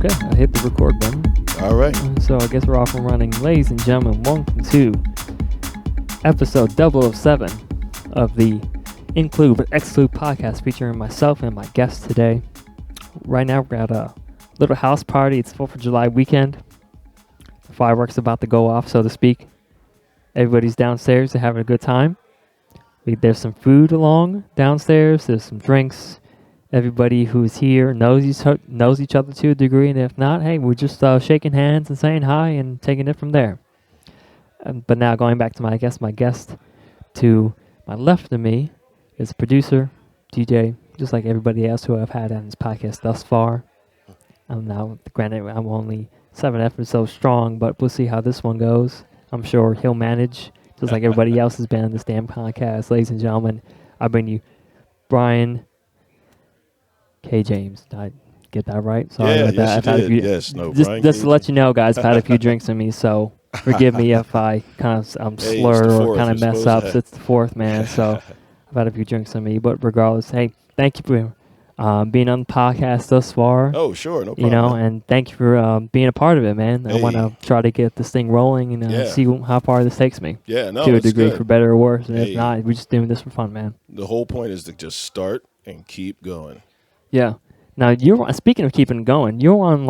Okay, I hit the record button. All right. So I guess we're off and running. Ladies and gentlemen, welcome to episode 007 of the Xclude with Xclude podcast featuring myself and my guest today. Right now we're at a little house party. It's 4th of July weekend. The fireworks about to go off, so to speak. Everybody's downstairs. They're having a good time. There's some food along downstairs. There's some drinks. Everybody who's here knows each other to a degree, and if not, hey, we're just shaking hands and saying hi and taking it from there. But now going back to my guest to my left of me is producer, DJ, just like everybody else who I've had on this podcast thus far. Now, granted, I'm only 7 episodes strong, but we'll see how this one goes. I'm sure he'll manage, just like everybody else has been on this damn podcast. Ladies and gentlemen, I bring you Brian K. James. Did I get that right? Sorry about that. Yes, you did. Just to let you know, guys, I've had a few drinks in me, so forgive me if I kind of slur or kind of mess up. It's the fourth, man, so I've had a few drinks in me. But regardless, hey, thank you for being on the podcast thus far. Oh, sure, no problem. You know, and thank you for being a part of it, man. I want to try to get this thing rolling and see how far this takes me. Yeah, no, to a degree, good. for better or worse. And if not, we're just doing this for fun, man. The whole point is to just start and keep going. Yeah. Now, speaking of keeping going, you're on,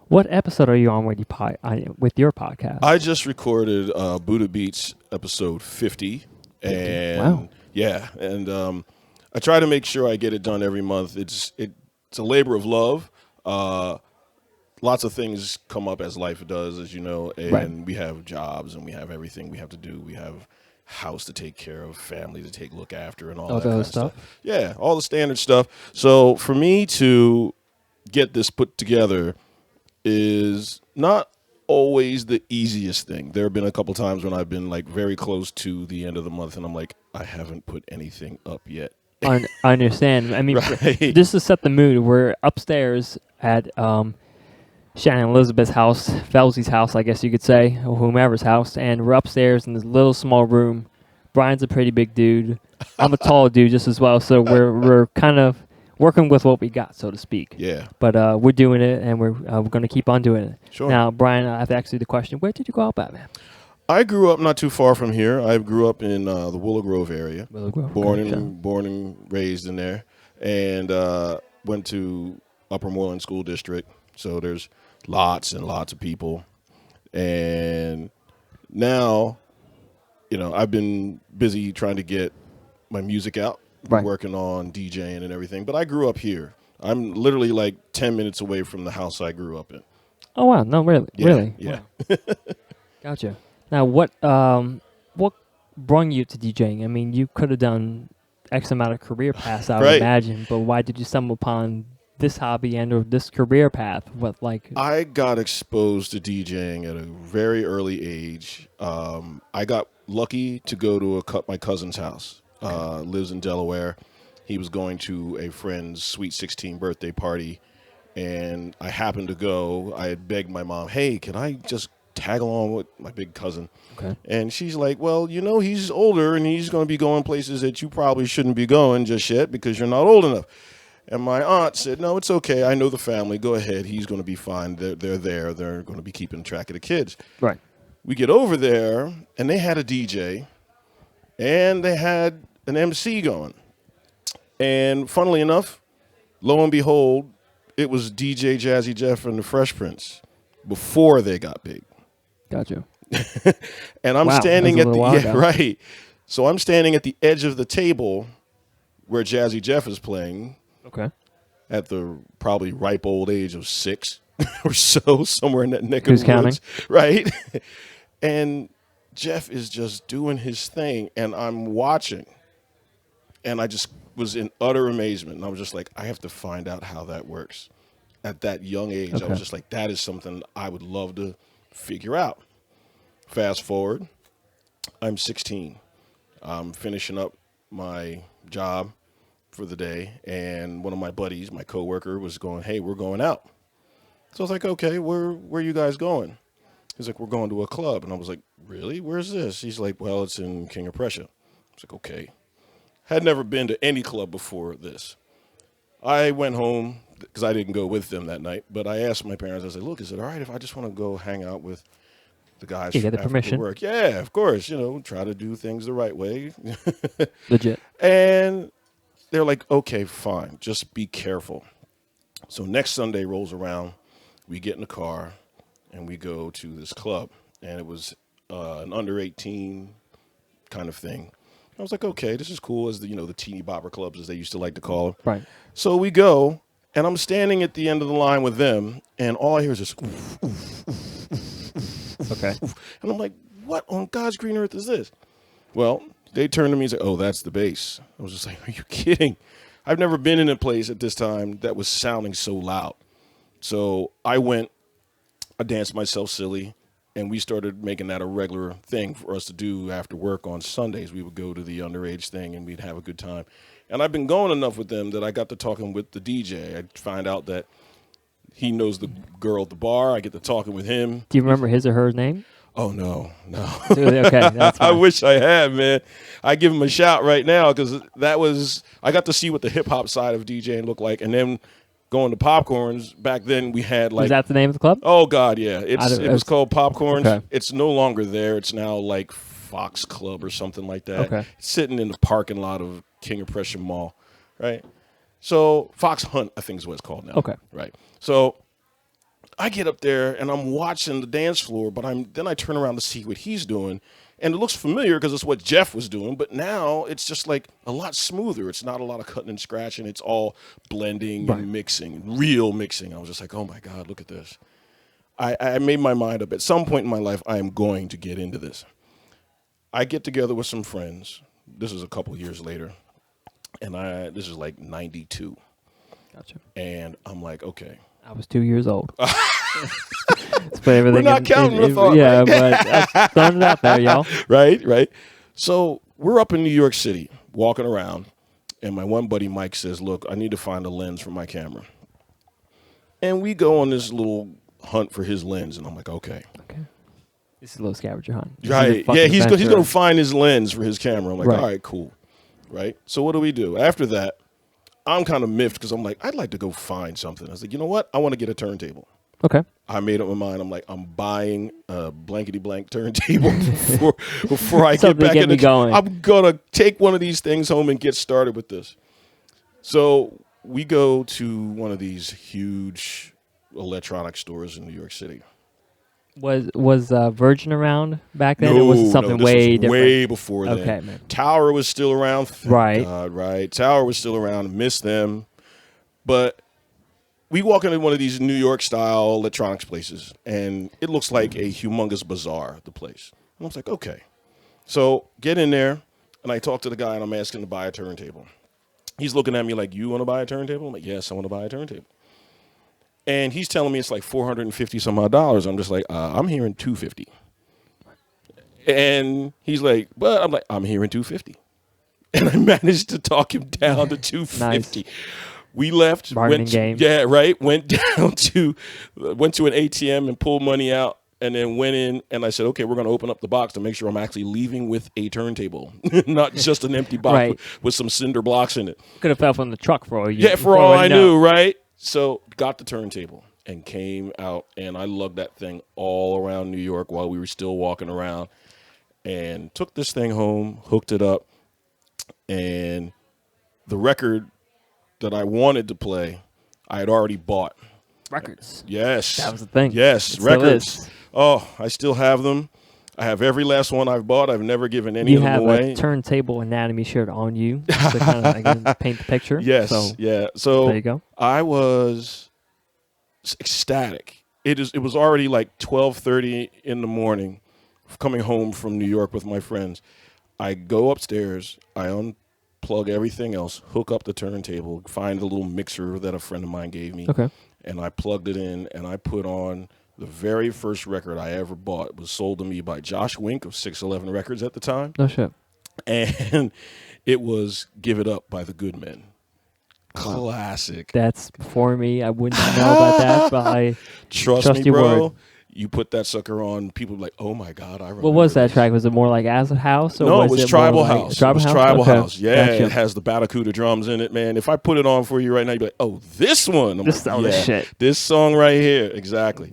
what episode are you on with your podcast? I just recorded Buddha Beats episode 50. And wow. Yeah, and I try to make sure I get it done every month. It's a labor of love. Lots of things come up as life does, as you know, and we have jobs and we have everything we have to do. We have house to take care of, family to look after, and all that kind of stuff. Yeah, all the standard stuff. So for me to get this put together is not always the easiest thing. There have been a couple times when I've been very close to the end of the month and I'm like, I haven't put anything up yet. I understand. I mean, right. Just to set the mood, we're upstairs at Shannon Elizabeth's house, Felsy's house, I guess you could say, or whomever's house, and we're upstairs in this little small room. Brian's a pretty big dude. I'm a tall dude just as well, so we're kind of working with what we got, so to speak. Yeah. But we're doing it, and we're going to keep on doing it. Sure. Now, Brian, I have to ask you the question: where did you grow up at, man? I grew up not too far from here. I grew up in the Willow Grove area. Willow Grove. Born and raised in there, and went to Upper Moreland School District. So there's lots and lots of people, and now, I've been busy trying to get my music out, working on DJing and everything. But I grew up here. I'm literally 10 minutes away from the house I grew up in. Oh wow! No, really, really. Yeah. Wow. Gotcha. Now, what brung you to DJing? I mean, you could have done X amount of career paths, I would imagine, but why did you stumble upon this hobby and or this career path? I got exposed to DJing at a very early age. I got lucky to go to my cousin's house. Lives in Delaware. He was going to a friend's sweet 16 birthday party, and I happened to go. I had begged my mom, hey, can I just tag along with my big cousin? Okay. And she's like, well, he's older and he's going to be going places that you probably shouldn't be going just yet because you're not old enough. And my aunt said, no, it's okay. I know the family. Go ahead. He's going to be fine. They're there. They're going to be keeping track of the kids. Right. We get over there, and they had a DJ, and they had an MC going. And funnily enough, lo and behold, it was DJ Jazzy Jeff and the Fresh Prince before they got big. Gotcha. And I'm standing at the So I'm standing at the edge of the table where Jazzy Jeff is playing. Okay. At the probably ripe old age of 6 or so, somewhere in that neck of the counting? woods. Right. And Jeff is just doing his thing, and I'm watching. And I just was in utter amazement. And I was just like, I have to find out how that works. At that young age, I was just like, that is something I would love to figure out. Fast forward, I'm 16. I'm finishing up my job for the day, and one of my buddies, my coworker, was going, hey, we're going out. So I was like, okay, where are you guys going? He's like, we're going to a club. And I was like, really? Where's this? He's like, well, it's in King of Prussia. I was like, okay. Had never been to any club before this. I went home, because I didn't go with them that night. But I asked my parents. I said, "Look, is it all right if I just want to go hang out with the guys You get the after permission. work?" Yeah, of course. Try to do things the right way. Legit. And they're like, "Okay, fine. Just be careful." So next Sunday rolls around. We get in the car and we go to this club, and it was an under 18 kind of thing. I was like, okay, this is cool, as the teeny bopper clubs, as they used to like to call them. Right. So we go, and I'm standing at the end of the line with them, and all I hear is this oof, oof, oof, Okay. oof. And I'm like, what on God's green earth is this? Well, they turned to me and said, oh, that's the bass. I was just like, are you kidding? I've never been in a place at this time that was sounding so loud. So I danced myself silly. And we started making that a regular thing for us to do after work on Sundays. We would go to the underage thing, and we'd have a good time. And I've been going enough with them that I got to talking with the DJ. I find out that he knows the girl at the bar. I get to talking with him. Do you remember his or her name? Oh, no. Okay, that's fine. I wish I had, man. I give him a shout right now, because I got to see what the hip-hop side of DJing looked like. And then going to Popcorns, back then we had like... Was that the name of the club? Oh, God, yeah. It was called Popcorns. Okay. It's no longer there. It's now like Fox Club or something like that. Okay. It's sitting in the parking lot of King of Prussia Mall, right? So Fox Hunt, I think is what it's called now. Okay. Right. So I get up there and I'm watching the dance floor, but then I turn around to see what he's doing. And it looks familiar because it's what Jeff was doing, but now it's just like a lot smoother. It's not a lot of cutting and scratching. It's all blending and mixing, real mixing. I was just like, oh my God, look at this. I made my mind up. At some point in my life, I am going to get into this. I get together with some friends. This is a couple years later. And this is like 92. Gotcha. And I'm like, okay. I was 2 years old. We're not counting the thought. Yeah, but I'm throwing it out there, y'all. Right. So we're up in New York City, walking around, and my one buddy Mike says, look, I need to find a lens for my camera. And we go on this little hunt for his lens, and I'm like, okay. This is a little scavenger hunt. Right. Yeah, he's going to find his lens for his camera. I'm like, all right, cool. Right. So what do? After that, I'm kind of miffed because I'm like, I'd like to go find something. I was like, you know what? I want to get a turntable. Okay. I made up my mind. I'm like, I'm buying a blankety-blank turntable before I get back in the going. I'm going to take one of these things home and get started with this. So we go to one of these huge electronic stores in New York City. Was Virgin around back then? Or was it something way different? Way before then. Okay, man. Tower was still around. Thank right. God, right. Tower was still around. Missed them. But we walk into one of these New York-style electronics places, and it looks like a humongous bazaar, the place. And I was like, okay. So get in there, and I talk to the guy, and I'm asking to buy a turntable. He's looking at me like, you want to buy a turntable? I'm like, yes, I want to buy a turntable. And he's telling me it's like $450 some odd. I'm just like, I'm hearing $250. And he's like, but I'm like, I'm hearing $250. And I managed to talk him down to $250. Nice. We left. Bargaining game. Yeah, right. Went to an ATM and pulled money out, and then went in. And I said, okay, we're going to open up the box to make sure I'm actually leaving with a turntable, not just an empty box with some cinder blocks in it. Could have fell from the truck for all you. Yeah, for all I knew, right? So got the turntable and came out, and I lugged that thing all around New York while we were still walking around, and took this thing home, hooked it up, and the record that I wanted to play, I had already bought. Records. Yes. That was the thing. Yes, it records. Oh, I still have them. I have every last one I've bought. I've never given any of them away. You have a turntable anatomy shirt on you to kind of again paint the picture. Yes, So there you go. I was ecstatic. It was already like 12:30 in the morning, coming home from New York with my friends. I go upstairs. I unplug everything else, hook up the turntable, find a little mixer that a friend of mine gave me. Okay. And I plugged it in, and I put on the very first record I ever bought. It was sold to me by Josh Wink of 611 Records at the time. No shit. And it was Give It Up by the Good Men. Classic. That's before me. I wouldn't know about that, but I trust me, your bro. word. You put that sucker on, people be like, "Oh my God, I remember." What was that this. track? Was it more like Acid House? Or No, was it was more Tribal like House. Tribal It was House? Tribal Okay. House. Yeah, Gotcha. it has the Barracuda drums in it, man. If I put it on for you right now, you'd be like, "Oh, this one." I'm This like, all the "Yeah, shit." this song right here, exactly."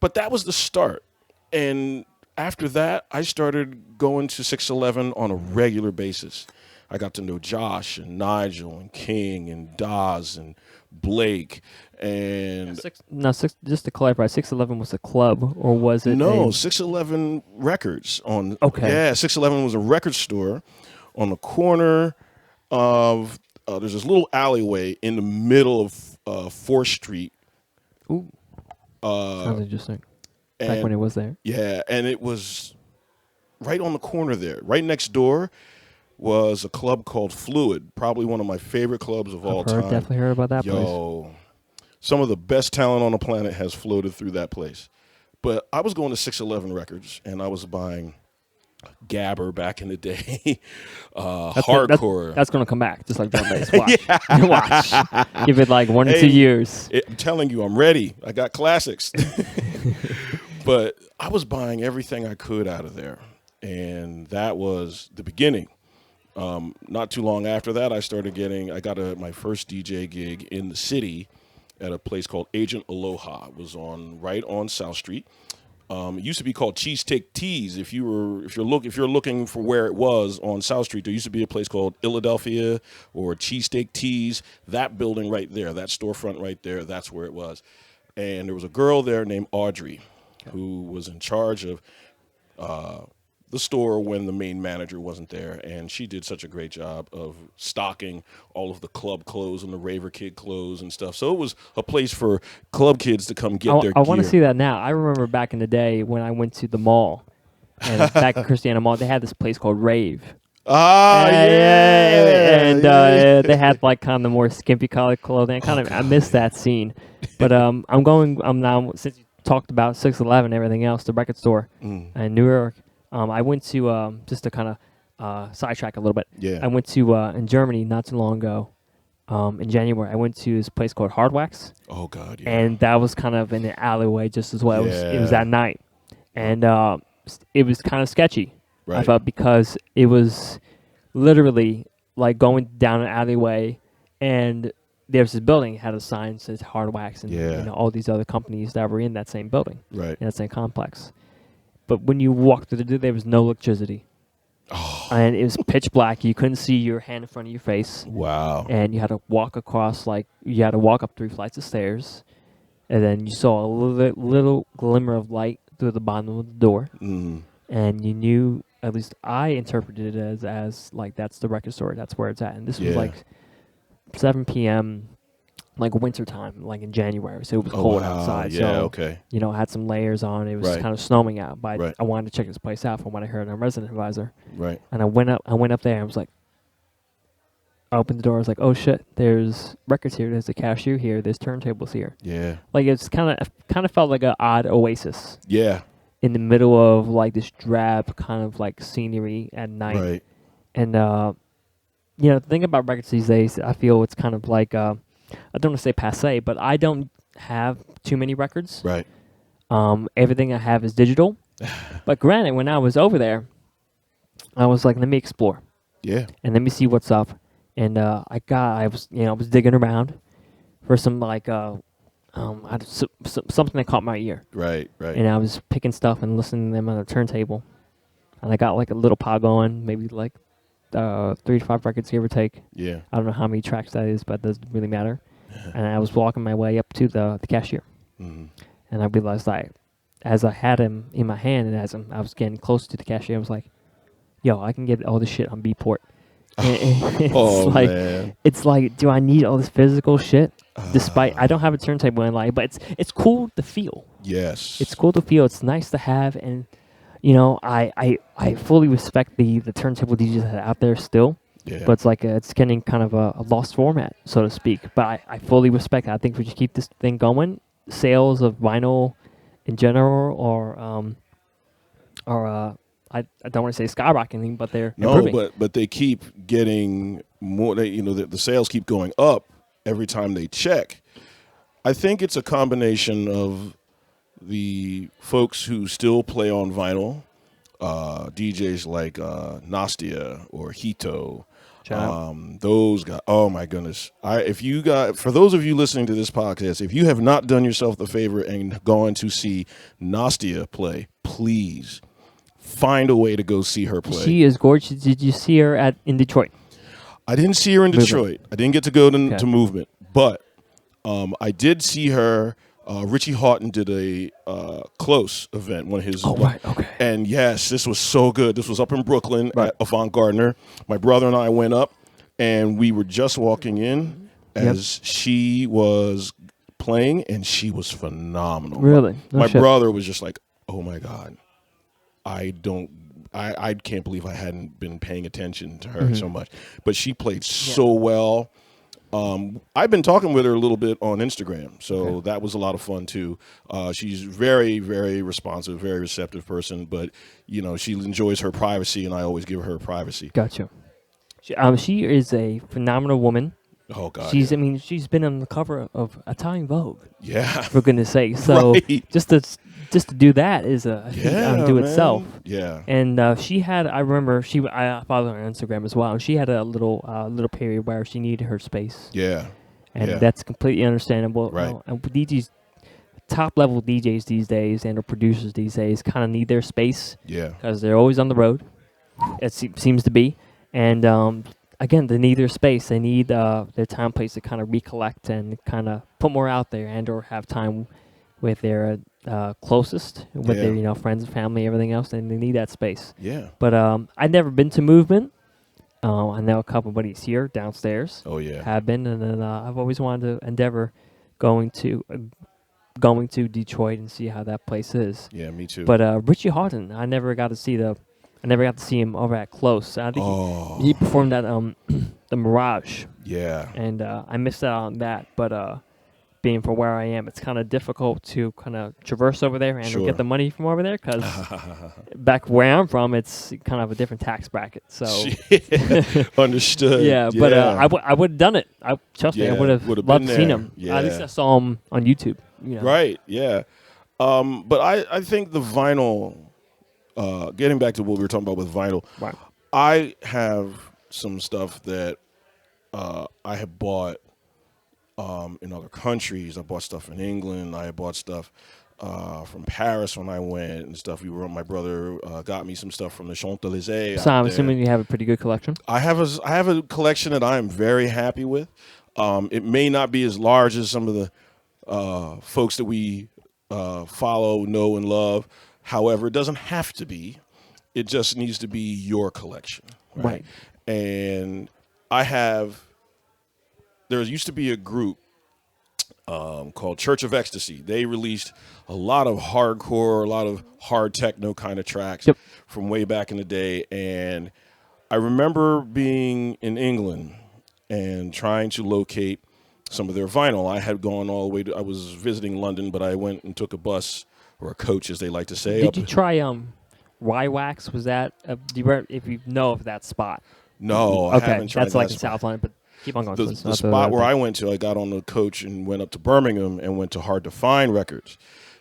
But that was the start, and after that, I started going to 611 on a regular basis. I got to know Josh and Nigel and King and Daz and Blake and Just to clarify, 611 was a club, or was it? no 611 Records on. Okay. Yeah, 611 was a record store on the corner of. There's this little alleyway in the middle of 4th Street. Ooh, sounds interesting. Back when it was there. Yeah, and it was right on the corner there. Right next door was a club called Fluid, probably one of my favorite clubs of all time. Definitely heard about that place. Yo, some of the best talent on the planet has floated through that place. But I was going to 611 Records, and I was buying Gabber back in the day, hardcore. That's going to come back, just like drum bass. Watch. Watch. Give it like 1 to 2 years. I'm telling you, I'm ready. I got classics. But I was buying everything I could out of there, and that was the beginning. Not too long after that, I got my first DJ gig in the city at a place called Agent Aloha. It was right on South Street. It used to be called Cheesesteak Teas. If you're looking for where it was on South Street, there used to be a place called Philadelphia or Cheesesteak Teas. That building right there, that storefront right there, that's where it was. And there was a girl there named Audrey, who was in charge of the store when the main manager wasn't there, and she did such a great job of stocking all of the club clothes and the raver kid clothes and stuff. So it was a place for club kids to come get their gear. I want to see that now. I remember back in the day when I went to the mall, and back in Christiana Mall, they had this place called Rave. And they had like kind of the more skimpy colored clothing. I miss that scene. But I'm now, since you talked about 611 and everything else, the record store in New York. I went to just to kind of sidetrack a little bit. Yeah. I went to in Germany not too long ago. In January, I went to this place called Hardwax. Oh God, yeah. And that was kind of in the alleyway just as well. Yeah. It was that night, and it was kind of sketchy. Right. I felt, because it was literally like going down an alleyway, and there's this building that had a sign that says Hardwax, and all these other companies that were in that same building, right, in that same complex. But when you walked through the door, there was no electricity. Oh. And it was pitch black. You couldn't see your hand in front of your face. Wow. And you had to walk you had to walk up 3 flights of stairs. And then you saw a little glimmer of light through the bottom of the door. Mm. And you knew, at least I interpreted it as like, that's the record store. That's where it's at. And this was like 7 p.m., like winter time, like in January, so it was cold outside. Yeah, so, okay. I had some layers on. It was kind of snowing out, but I wanted to check this place out from what I heard on a resident advisor. Right. And I went up there and I was like, I opened the door. I was like, oh shit, there's records here. There's a cashier here. There's turntables here. Yeah. Like it's kind of felt like an odd oasis. Yeah. In the middle of like this drab kind of like scenery at night. Right. And the thing about records these days, I feel it's kind of like I don't want to say passé, but I don't have too many records. Right. Everything I have is digital. But granted, when I was over there, I was like, let me explore. Yeah. And let me see what's up. And I was digging around for some like something that caught my ear. Right. Right. And I was picking stuff and listening to them on a turntable. And I got like a little pod going, maybe like 3 to 5 records, give or take. Yeah. I don't know how many tracks that is, but it doesn't really matter. And I was walking my way up to the cashier. Mm-hmm. And I realized, like, as I had him in my hand and as I was getting close to the cashier, I was like, yo, I can get all this shit on Beatport. It's like, do I need all this physical shit? Despite, I don't have a turntable in life, but it's cool to feel. Yes. It's cool to feel. It's nice to have, and I fully respect the turntable DJs that are out there still. Yeah. But it's like it's getting kind of a lost format, so to speak. But I fully respect it. I think we should keep this thing going. Sales of vinyl in general I don't want to say skyrocketing, but they're improving. but they keep getting more. The sales keep going up every time they check. I think it's a combination of the folks who still play on vinyl, DJs like Nastia or Hito. Those guys, oh my goodness. For those of you listening to this podcast, if you have not done yourself the favor and gone to see Nastia play, please find a way to go see her play. She is gorgeous. Did you see her in Detroit? I didn't see her in Detroit. I didn't get to go to Movement, but I did see her. Richie Houghton did a Close event, one of his. Right, okay. And yes, this was so good. This was up in Brooklyn at Avant Gardner. My brother and I went up, and we were just walking in as she was playing, and she was phenomenal. Really? My brother was just like, "Oh my God, I can't believe I hadn't been paying attention to her so much." But she played so well. I've been talking with her a little bit on Instagram, so that was a lot of fun too. She's very, very responsive, very receptive person, but she enjoys her privacy, and I always give her privacy. Gotcha. She is a phenomenal woman. Oh God! She's she's been on the cover of Italian Vogue. Yeah, for goodness sake. So just to do that is a feat unto itself. Yeah. And she had, I remember, I followed her on Instagram as well, and she had a little period where she needed her space. Yeah. And that's completely understandable. Right. And DJs, top-level DJs these days and or producers these days kind of need their space. Yeah. Because they're always on the road. It seems to be. And, again, they need their space. They need their time, place to kind of recollect and kind of put more out there and or have time with their closest, with their friends and family, everything else, and they need that space. Yeah. But I've never been to Movement. I know a couple buddies here downstairs. Oh yeah. Have been, and then I've always wanted to endeavor going to Detroit and see how that place is. Yeah, me too. But Richie Houghton, I never got to see him over at Close. I think he performed at the Mirage. Yeah. And I missed out on that, but being from where I am, it's kind of difficult to kind of traverse over there and get the money from over there because back where I'm from, it's kind of a different tax bracket. So understood. Yeah, but I would have done it. Trust me, I would have loved to seen him. Yeah. At least I saw him on YouTube. Right. Yeah. But I think the vinyl. Getting back to what we were talking about with vinyl, I have some stuff that I have bought in other countries. I bought stuff in England. I bought stuff from Paris when I went and stuff. My brother got me some stuff from the Champs-Élysées. So I'm assuming you have a pretty good collection. I have a collection that I am very happy with. It may not be as large as some of the folks that we follow, know, and love. However, it doesn't have to be. It just needs to be your collection. Right. And there used to be a group called Church of Ecstasy. They released a lot of hardcore, a lot of hard techno kind of tracks from way back in the day. And I remember being in England and trying to locate some of their vinyl. I had gone all the way I was visiting London, but I went and took a bus or a coach, as they like to say. Did you try Rye-Wax? Was that if you know of that spot? No, I haven't tried that's like in South London, but keep on going. The spot where I went to, I got on the coach and went up to Birmingham and went to Hard to Find Records.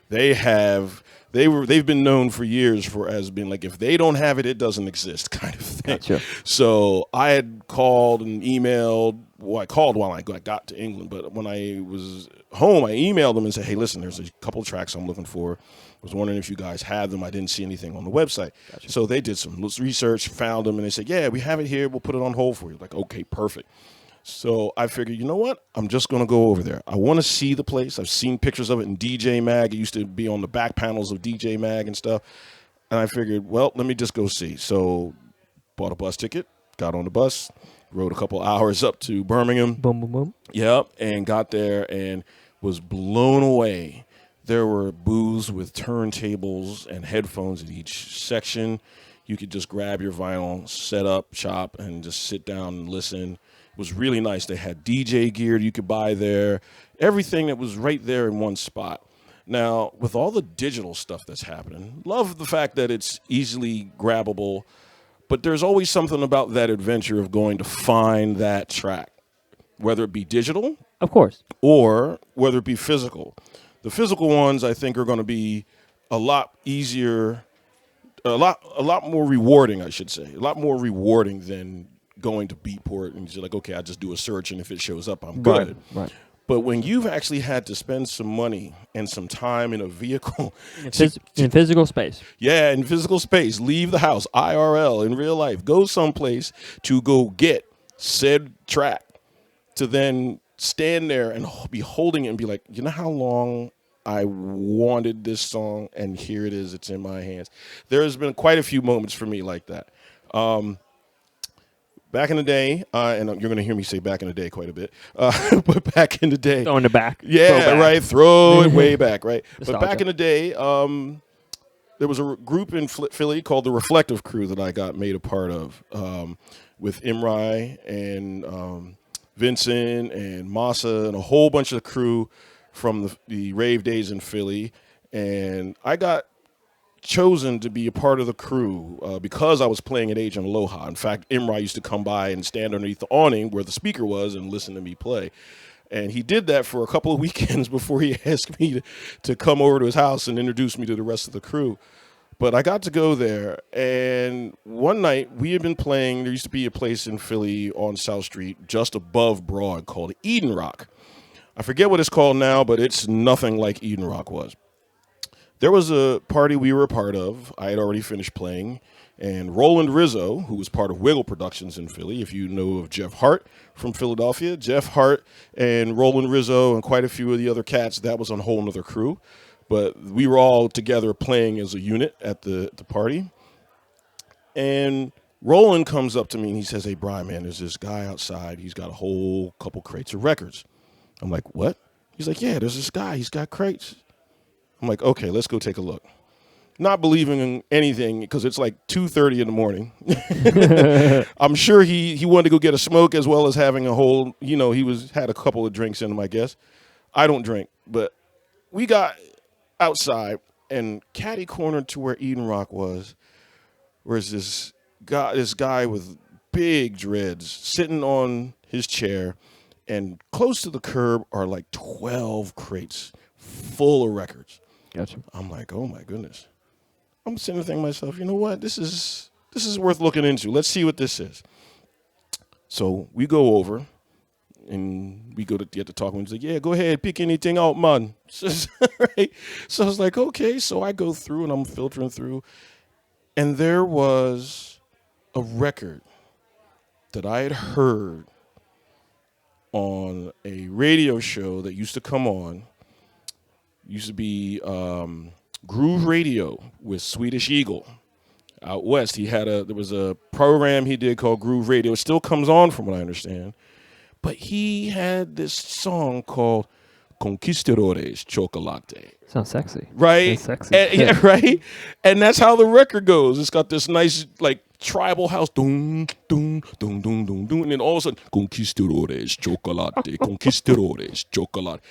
They've been known for years as being like, if they don't have it, it doesn't exist kind of thing. Gotcha. So I had called and emailed. Well, I called while I got to England, but when I was home, I emailed them and said, hey, listen, there's a couple of tracks I'm looking for. I was wondering if you guys had them. I didn't see anything on the website. Gotcha. So they did some research, found them, and they said, yeah, we have it here. We'll put it on hold for you. Like, okay, perfect. So I figured, you know what? I'm just going to go over there. I want to see the place. I've seen pictures of it in DJ Mag. It used to be on the back panels of DJ Mag and stuff. And I figured, well, let me just go see. So bought a bus ticket, got on the bus, rode a couple hours up to Birmingham. Boom, boom, boom. Yep, and got there and was blown away. There were booths with turntables and headphones in each section. You could just grab your vinyl, set up shop, and just sit down and listen. It was really nice. They had DJ gear you could buy there. Everything that was right there in one spot. Now, with all the digital stuff that's happening, love the fact that it's easily grabbable, but there's always something about that adventure of going to find that track, whether it be digital, of course, or whether it be physical. The physical ones, I think, are going to be a lot easier, a lot more rewarding, I should say. A lot more rewarding than going to Beatport and you're like, okay, I just do a search, and if it shows up, I'm good. Right. But when you've actually had to spend some money and some time in a vehicle, in physical space. Yeah, in physical space, leave the house, IRL, in real life, go someplace to go get said track, to then stand there and be holding it and be like, you know how long I wanted this song, and here it is, it's in my hands. There's been quite a few moments for me like that. Back in the day, and you're going to hear me say back in the day quite a bit, but back in the day. Throw in the back. Yeah, right, throw it way back, right? Nostalgia. But back in the day, there was a group in Philly called the Reflective Crew that I got made a part of, with Imrai and Vincent and Masa and a whole bunch of the crew from the rave days in Philly. And I got chosen to be a part of the crew because I was playing at Agent Aloha. In fact, Imrai used to come by and stand underneath the awning where the speaker was and listen to me play. And he did that for a couple of weekends before he asked me to come over to his house and introduce me to the rest of the crew. But I got to go there, and one night we had been playing. There used to be a place in Philly on South Street just above Broad called Eden Rock. I forget what it's called now, but it's nothing like Eden Rock was. There was a party we were a part of. I had already finished playing, and Roland Rizzo, who was part of Wiggle Productions in Philly, if you know of Jeff Hart from Philadelphia, Jeff Hart and Roland Rizzo and quite a few of the other cats, that was on a whole nother crew. But we were all together playing as a unit at the party. And Roland comes up to me and he says, hey, Brian, man, there's this guy outside. He's got a whole couple crates of records. I'm like, what? He's like, yeah, there's this guy. He's got crates. I'm like, okay, let's go take a look. Not believing in anything because it's like 2:30 in the morning. I'm sure he wanted to go get a smoke as well as having a whole, he had a couple of drinks in him, I guess. I don't drink, but we got outside and catty cornered to where Eden Rock was this guy with big dreads sitting on his chair, and close to the curb are like 12 crates full of records. Gotcha. I'm like, oh my goodness. I'm sitting there thinking to myself, you know what? This is worth looking into. Let's see what this is. So we go over and we go to get to talking. He's like, yeah, go ahead, pick anything out, man. Right? So I was like, okay. So I go through and I'm filtering through, and there was a record that I had heard on a radio show that used to come on. Used to be Groove Radio with Swedish Eagle out west. There was a program he did called Groove Radio. It still comes on from what I understand. But he had this song called Conquistadores Chocolate. Sounds sexy. Right? Sounds sexy. Yeah, right? And that's how the record goes. It's got this nice, like, tribal house. Doom, doom, doom, doom, doom, doom. And then all of a sudden, Conquistadores Chocolate, Conquistadores Chocolate.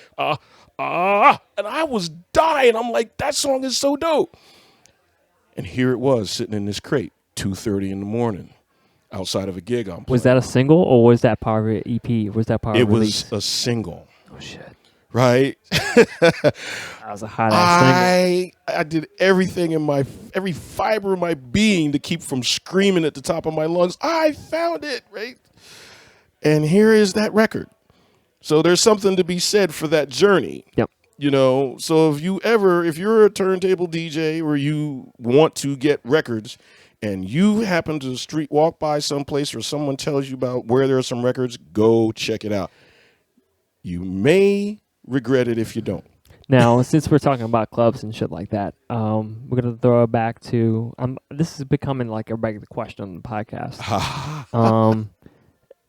And I was dying. I'm like, that song is so dope. And here it was, sitting in this crate, 2:30 in the morning. Outside of a gig I'm playing. Was that a single or was that part of an EP? Was that part of a release? It was a single. Oh, shit. Right? That was a hot-ass single. I did everything in every fiber of my being to keep from screaming at the top of my lungs. I found it, right? And here is that record. So there's something to be said for that journey. Yep. So if you're a turntable DJ or you want to get records, and you happen to walk by someplace or someone tells you about where there are some records, go check it out. You may regret it if you don't. Now, since we're talking about clubs and shit like that, we're going to throw it back to, this is becoming like a regular question on the podcast.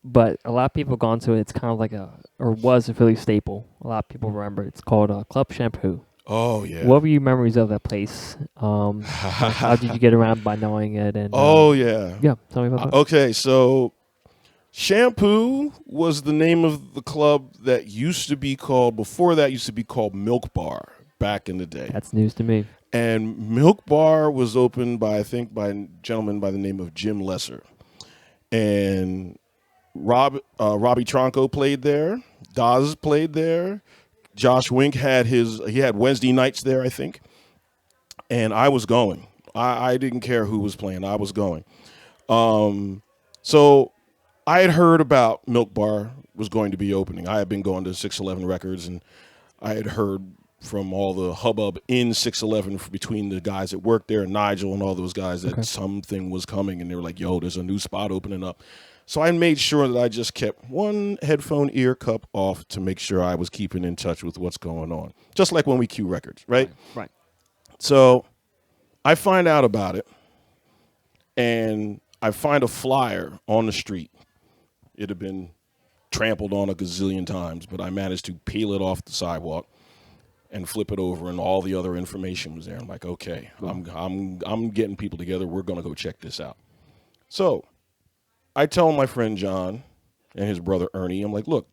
But a lot of people have gone to it. It's kind of like was a Philly staple. A lot of people remember it. It's called Club Shampoo. Oh, yeah. What were your memories of that place? How did you get around by knowing it? And yeah. Yeah, tell me about that. Okay, so Shampoo was the name of the club that before that used to be called Milk Bar back in the day. That's news to me. And Milk Bar was opened by a gentleman by the name of Jim Lesser. And Robbie Tronco played there. Daz played there. Josh Wink had Wednesday nights there, I think, and I was going. I didn't care who was playing. I was going. So I had heard about Milk Bar was going to be opening. I had been going to 611 Records, and I had heard from all the hubbub in 611 between the guys that worked there and Nigel and all those guys that something was coming, and they were like, yo, there's a new spot opening up. So I made sure that I just kept one headphone ear cup off to make sure I was keeping in touch with what's going on, just like when we cue records, right? Right. So I find out about it, and I find a flyer on the street. It had been trampled on a gazillion times, but I managed to peel it off the sidewalk and flip it over, and all the other information was there. I'm like, okay, I'm getting people together. We're going to go check this out. So I tell my friend John and his brother Ernie, I'm like, look,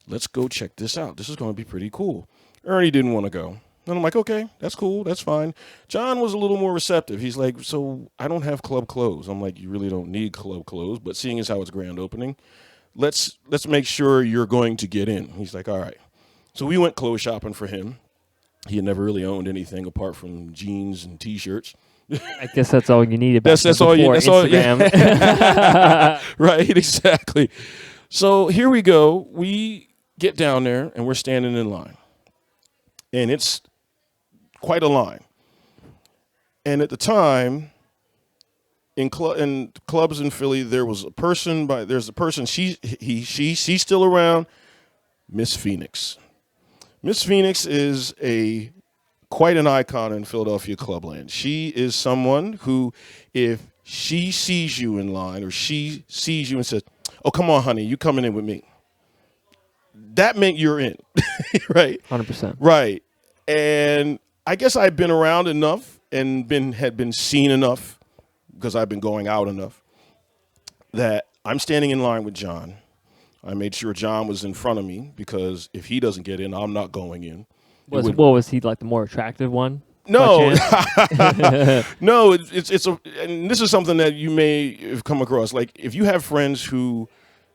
let's go check this out. This is going to be pretty cool. Ernie didn't want to go. And I'm like, okay, that's cool. That's fine. John was a little more receptive. He's like, so I don't have club clothes. I'm like, you really don't need club clothes, but seeing as how it's grand opening, let's make sure you're going to get in. He's like, all right. So we went clothes shopping for him. He had never really owned anything apart from jeans and T-shirts. I guess that's all you needed. That's all you. That's Instagram. all. Yeah. Right. Exactly. So here we go. We get down there and we're standing in line, and it's quite a line. And at the time, in clubs in Philly, there's a person. She's still around. Miss Phoenix. Miss Phoenix is quite an icon in Philadelphia clubland. She is someone who, if she sees you in line or she sees you and says, oh, come on, honey, you coming in with me, that meant you're in, right? 100%. Right. And I guess I've been around enough and had been seen enough, because I've been going out enough, that I'm standing in line with John. I made sure John was in front of me, by if he doesn't get in, I'm not going in. Was he like the more attractive one? No, no. And this is something that you may have come across. Like, if you have friends who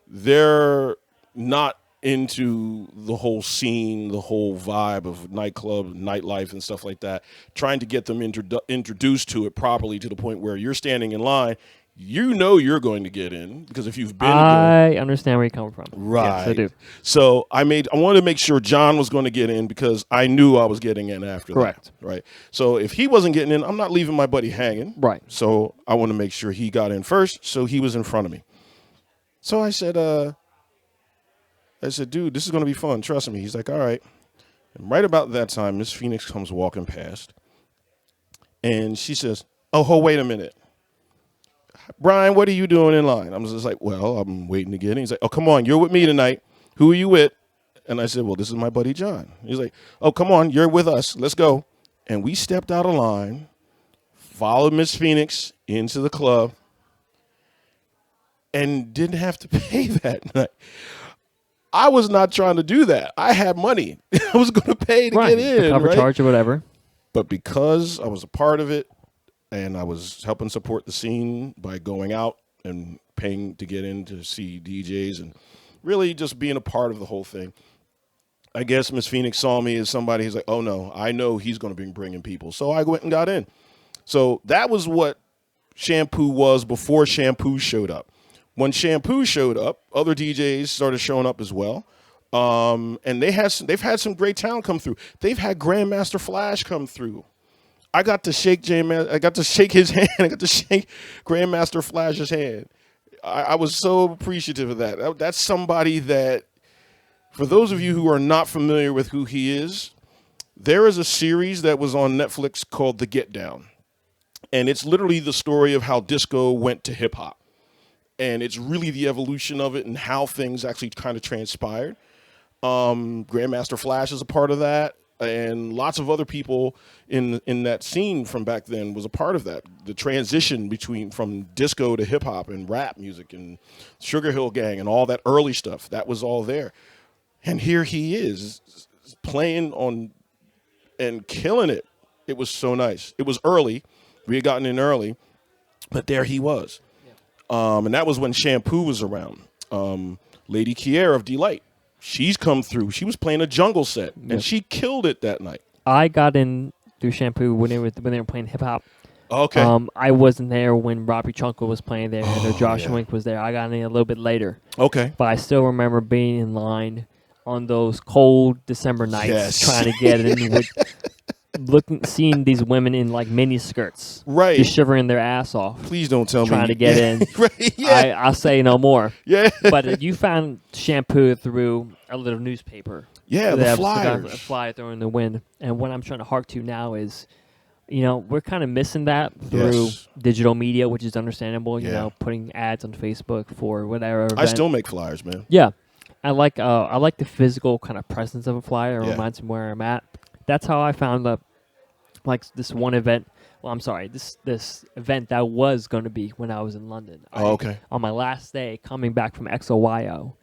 they're not into the whole scene, the whole vibe of nightclub, nightlife, and stuff like that, trying to get them introduced to it properly to the point where you're standing in line, you know you're going to get in, because if you've been, I understand where you're coming from. Right. Yes, I do. So I wanted to make sure John was going to get in, because I knew I was getting in after Correct. that. Right. So if he wasn't getting in, I'm not leaving my buddy hanging. Right. So I want to make sure he got in first, so he was in front of me. So I said, dude, this is going to be fun. Trust me. He's like, all right. And right about that time, Miss Phoenix comes walking past, and she says, oh, wait a minute. Brian, what are you doing in line? I'm just like, well, I'm waiting to get in. He's like, oh, come on, you're with me tonight. Who are you with? And I said, well, this is my buddy John. He's like, oh, come on, you're with us. Let's go. And we stepped out of line, followed Miss Phoenix into the club, and didn't have to pay that night. I was not trying to do that. I had money. I was going to pay to get in. The cover charge or whatever. But because I was a part of it, and I was helping support the scene by going out and paying to get in to see DJs and really just being a part of the whole thing, I guess Miss Phoenix saw me as somebody who's like, oh, no, I know he's going to be bringing people. So I went and got in. So that was what Shampoo was before Shampoo showed up. When Shampoo showed up, other DJs started showing up as well. And they've had some great talent come through. They've had Grandmaster Flash come through. I got to shake his hand. I got to shake Grandmaster Flash's hand. I was so appreciative of that. That's somebody that, for those of you who are not familiar with who he is, there is a series that was on Netflix called The Get Down. And it's literally the story of how disco went to hip hop. And it's really the evolution of it and how things actually kind of transpired. Grandmaster Flash is a part of that. And lots of other people in that scene from back then was a part of that. The transition from disco to hip hop and rap music and Sugar Hill Gang and all that early stuff, that was all there. And here he is playing on and killing it. It was so nice. It was early. We had gotten in early, but there he was. Yeah. And that was when Shampoo was around. Lady Kiera of Delight. she's come through. She was playing a jungle set, Yep. and she killed it that night. I got in through Shampoo when they were playing hip hop. Okay. I wasn't there when Robbie Chunkel was playing there and Josh yeah. Wink was there. I got in a little bit later. Okay. But I still remember being in line on those cold December nights Yes. trying to get in with seeing these women in like mini skirts. Right. Just shivering their ass off. Please don't tell me. Trying to get in. Right. Yeah. I'll say no more. Yeah. But you found Shampoo through a little newspaper. Yeah, the That flyers. A flyer thrown in the wind. And what I'm trying to hark to now is, we're kind of missing that through digital media, which is understandable. Yeah. Putting ads on Facebook for whatever event. I still make flyers, man. Yeah, I like the physical kind of presence of a flyer. It Yeah. reminds me where I'm at. That's how I found this one event. Well, I'm sorry, this event that was going to be when I was in London. Okay. On my last day, coming back from XOYO.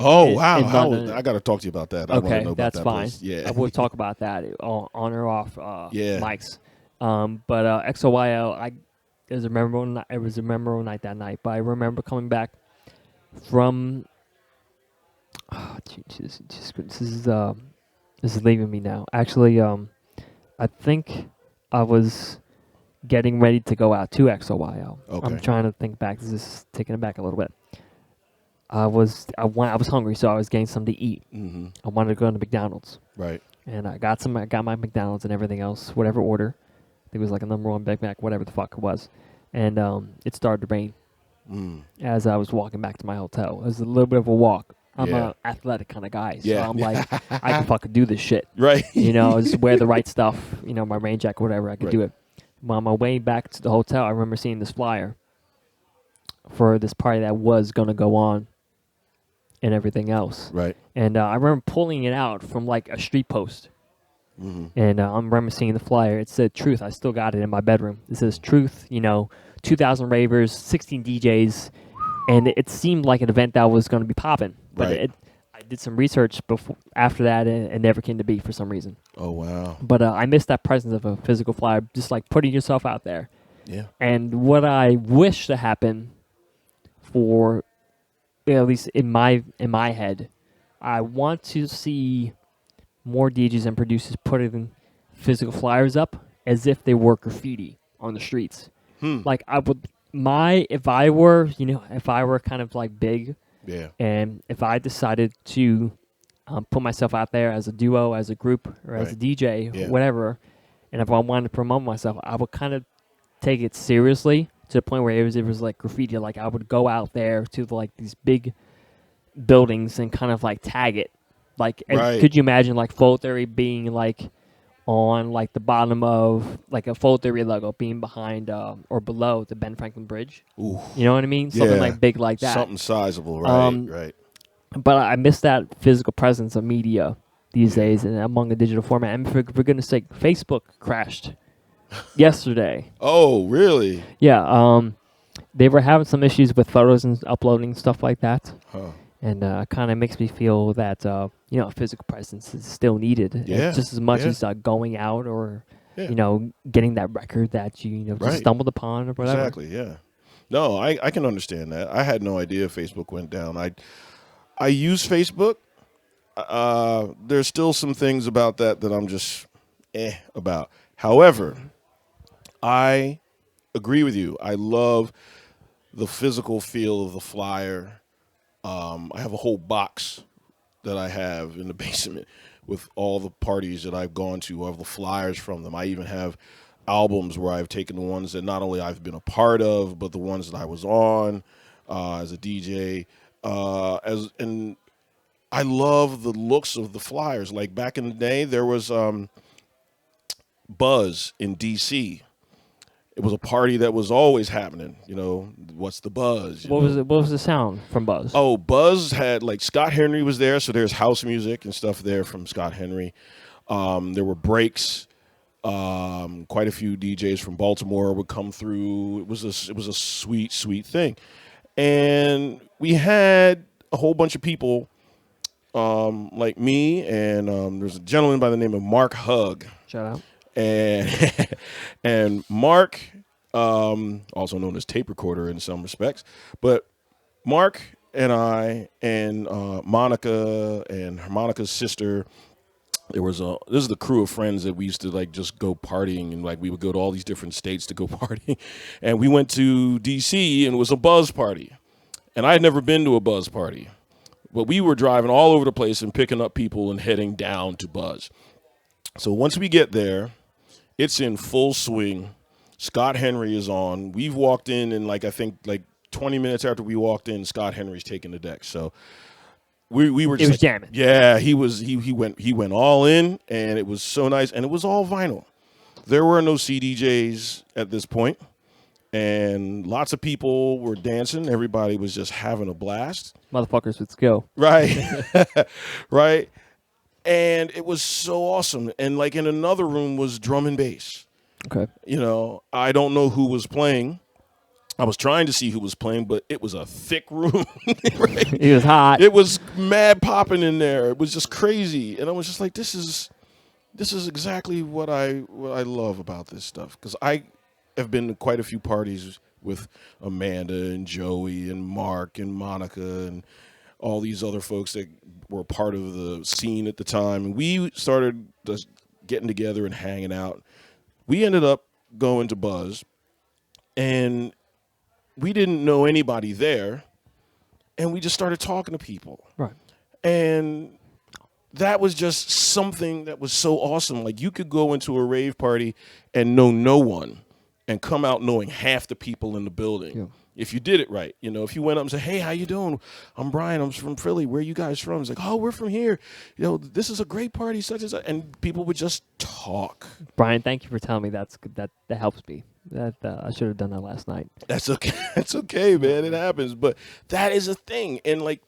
Oh, in wow. London. I got to talk to you about that. I want to Okay, know about that's that fine. place. Yeah. We'll talk about that on or off Yeah. mics. But XOYO, it was a memorable night that night. But I remember coming back from. Oh, Jesus, this is leaving me now. Actually, I think I was getting ready to go out to XOYO. Okay. I'm trying to think back. This is taking it back a little bit. I was hungry, so I was getting something to eat. Mm-hmm. I wanted to go to McDonald's. Right. And I got my McDonald's and everything else, whatever order. I think it was like a #1 Big Mac, whatever the fuck it was. And it started to rain as I was walking back to my hotel. It was a little bit of a walk. I'm an athletic kind of guy, so I'm like, I can fucking do this shit. Right. Just wear the right stuff, my rain jacket, whatever, I could Right. do it. Well, on my way back to the hotel, I remember seeing this flyer for this party that was going to go on and everything else. Right. And I remember pulling it out from like a street post. Mm-hmm. And I remember seeing the flyer. It said Truth. I still got it in my bedroom. It says Truth, 2,000 ravers, 16 DJs. And it seemed like an event that was going to be popping. But Right. I did some research after that, and it never came to be for some reason. Oh, wow. But I missed that presence of a physical flyer, just like putting yourself out there. Yeah. And what I wish to happen for, at least in my head, I want to see more DJs and producers putting physical flyers up as if they were graffiti on the streets. Like if I were kind of like big, Yeah. and if I decided to put myself out there as a duo, as a group, or as a Right. DJ, whatever, and if I wanted to promote myself, I would kind of take it seriously to the point where it was like graffiti. Like I would go out there to like these big buildings and kind of like tag it. Like, Right. could you imagine like Full Theory being like on like the bottom of like a Full Theory logo being behind or below the Ben Franklin Bridge? Ooh. You know what I mean? Something Yeah. like big like that. Something sizable, right? Right. But I miss that physical presence of media these days and among the digital format. And for goodness sake, Facebook crashed yesterday. Oh, really? Yeah, they were having some issues with photos and uploading stuff like that. Huh. And kind of makes me feel that, a physical presence is still needed. Yeah. Just as much Yeah. as going out or, Yeah. getting that record that you, just Right. stumbled upon or whatever. Exactly, yeah. No, I can understand that. I had no idea Facebook went down. I use Facebook. There's still some things about that I'm just about. However, I agree with you. I love the physical feel of the flyer. I have a whole box that I have in the basement with all the parties that I've gone to, all the flyers from them. I even have albums where I've taken the ones that not only I've been a part of, but the ones that I was on as a DJ. And I love the looks of the flyers. Like back in the day, there was Buzz in D.C. It was a party that was always happening. What's the buzz? What was the sound from Buzz? Oh, Buzz had like Scott Henry was there, so there's house music and stuff there from Scott Henry. There were breaks. Quite a few DJs from Baltimore would come through. It was a sweet, sweet thing, and we had a whole bunch of people like me, and there's a gentleman by the name of Mark Hug. Shout out. And Mark, also known as Tape Recorder in some respects, but Mark and I and Monica and Monica's sister. This is the crew of friends that we used to like just go partying, and like we would go to all these different states to go partying. And we went to DC and it was a buzz party. And I had never been to a buzz party. But we were driving all over the place and picking up people and heading down to Buzz. So once we get there, it's in full swing. Scott Henry is on. We've walked in, and like I think like 20 minutes after we walked in, Scott Henry's taking the deck. So we were just It was jamming. Yeah, he went all in, and it was so nice, and it was all vinyl. There were no CDJs at this point, and lots of people were dancing. Everybody was just having a blast. Motherfuckers with skill. Right. Right. And it was so awesome. And like in another room was drum and bass. Okay. You know, I don't know who was playing. I was trying to see who was playing, but it was a thick room. Right? It was hot. It was mad popping in there. It was just crazy. And I was just like, this is exactly what I love about this stuff. Because I have been to quite a few parties with Amanda and Joey and Mark and Monica and all these other folks that were part of the scene at the time. And we started just getting together and hanging out. We ended up going to Buzz, and we didn't know anybody there, and we just started talking to people. Right. And that was just something that was so awesome. Like, you could go into a rave party and know no one and come out knowing half the people in the building. Yeah. If you did it right. You know, if you went up and said, hey, how you doing? I'm Brian. I'm from Philly. Where are you guys from? It's like, oh, we're from here. You know, this is a great party, such as, and people would just talk. Brian, thank you for telling me that helps me. That I should have done that last night. That's okay. That's okay, man. It happens. But that is a thing. And like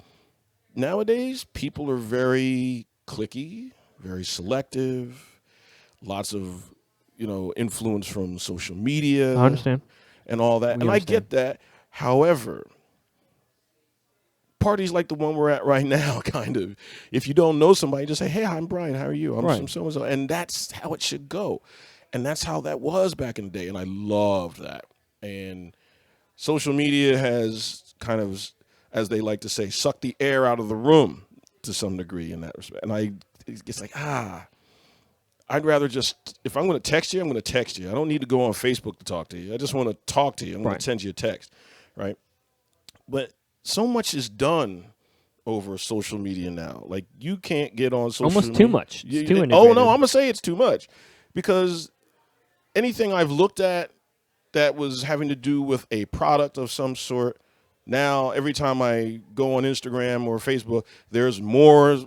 nowadays, people are very cliquey, very selective, lots of, you know, influence from social media. I understand. And all that. And I get that. However, parties like the one we're at right now, kind of, if you don't know somebody, just say, hey, I'm Brian. How are you? I'm from so-and-so. And that's how it should go. And that's how that was back in the day. And I loved that. And social media has kind of, as they like to say, sucked the air out of the room to some degree in that respect. And it's like, I'd rather just, if I'm going to text you, I'm going to text you. I don't need to go on Facebook to talk to you. I just want to talk to you. I'm going to send you a text, right? But so much is done over social media now. Like, you can't get on social media. Almost too much. It's too integrated. Oh, no, I'm going to say it's too much. Because anything I've looked at that was having to do with a product of some sort, now every time I go on Instagram or Facebook, there's more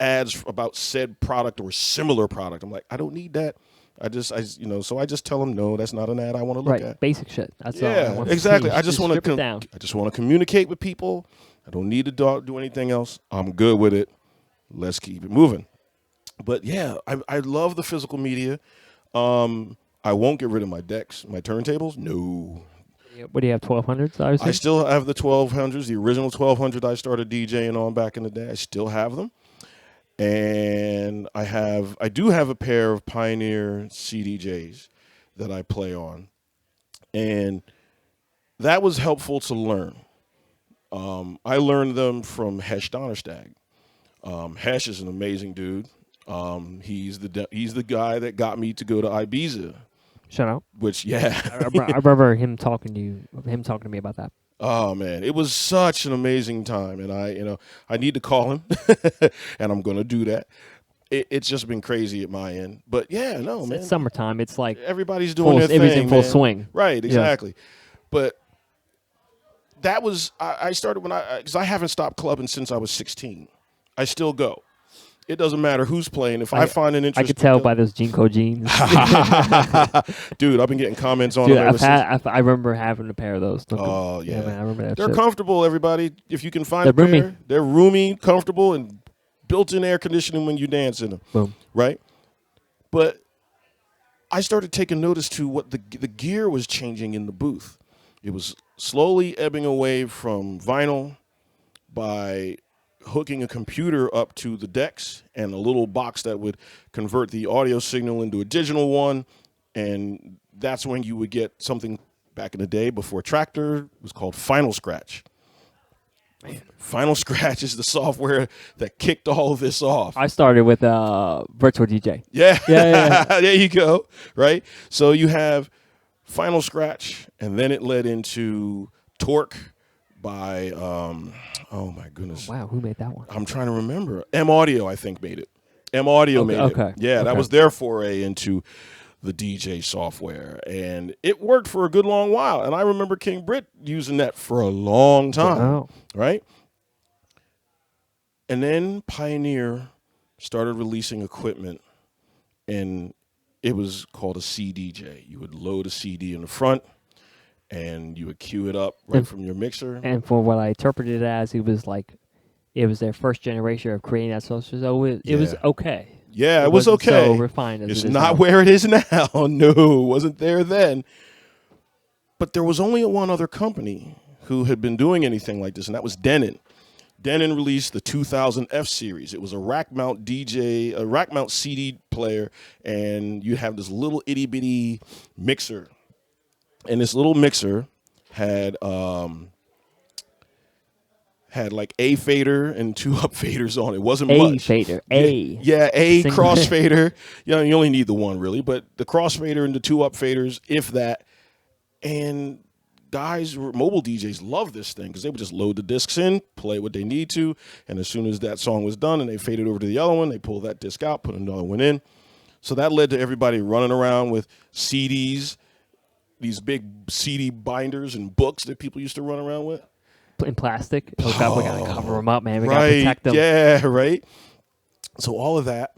ads about said product or similar product. I'm like, I don't need that. So I just tell them, no, that's not an ad I want to look at. Basic shit. That's all. Yeah, exactly. I just want to communicate with people. I don't need to do anything else. I'm good with it. Let's keep it moving. But yeah, I love the physical media. I won't get rid of my decks, my turntables. No. What do you have, 1200s? I still have the 1200s, the original 1200 I started DJing on back in the day. I still have them. And I do have a pair of Pioneer CDJs that I play on. And that was helpful to learn. I learned them from Hesh Donnerstag. Hesh is an amazing dude. He's the guy that got me to go to Ibiza. Shout out. Which, yeah. I remember him talking to me about that. Oh man, it was such an amazing time, and I need to call him, and I'm gonna do that. It's just been crazy at my end, but yeah, no, man. It's summertime. It's like everybody's doing their thing, everything full man. swing. Right, exactly. Yeah. But that was I started because I haven't stopped clubbing since I was 16. I still go. It doesn't matter who's playing. If I find an interest, I could tell by those Jinko jeans. Dude, I've been getting comments on them ever since. I remember having a pair of those. Oh, yeah. Man, I remember that. They're shit. comfortable, everybody. If you can find a pair, roomy. They're roomy, comfortable, and built-in air conditioning when you dance in them. Boom. Right? But I started taking notice to what the gear was changing in the booth. It was slowly ebbing away from vinyl by hooking a computer up to the decks and a little box that would convert the audio signal into a digital one. And that's when you would get something back in the day before Tractor. It was called Final Scratch. man. Final Scratch is the software that kicked all of this off. I started with Virtual DJ. Yeah. Yeah. There you go. Right. So you have Final Scratch, and then it led into Torque by, oh my goodness. Oh, wow, who made that one? I'm trying to remember. M Audio, I think, made it. M Audio made it. Yeah, that was their foray into the DJ software, and it worked for a good long while. And I remember King Britt using that for a long time, right? And then Pioneer started releasing equipment, and it was called a CDJ. You would load a CD in the front, and you would cue it up from your mixer. And for what I interpreted it as, it was their first generation of creating that software, so it was okay. Yeah, it was okay. So refined as it's it is not now. where it is now. No, it wasn't there then. But there was only one other company who had been doing anything like this, and that was Denon. Denon released the 2000 F series. It was a rack mount CD player, and you have this little itty bitty mixer, and this little mixer had like a fader and 2 up faders on it. Wasn't much. Fader. Yeah, crossfader. You only need the one really, but the crossfader and the 2 up faders, if that. And mobile DJs love this thing because they would just load the discs in, play what they need to, and as soon as that song was done and they faded over to the other one, they pull that disc out, put another one in. So that led to everybody running around with CDs, these big CD binders and books that people used to run around with. In plastic. Oh, God, we got to cover them up, man. We right, got to protect them. Yeah, right. So all of that.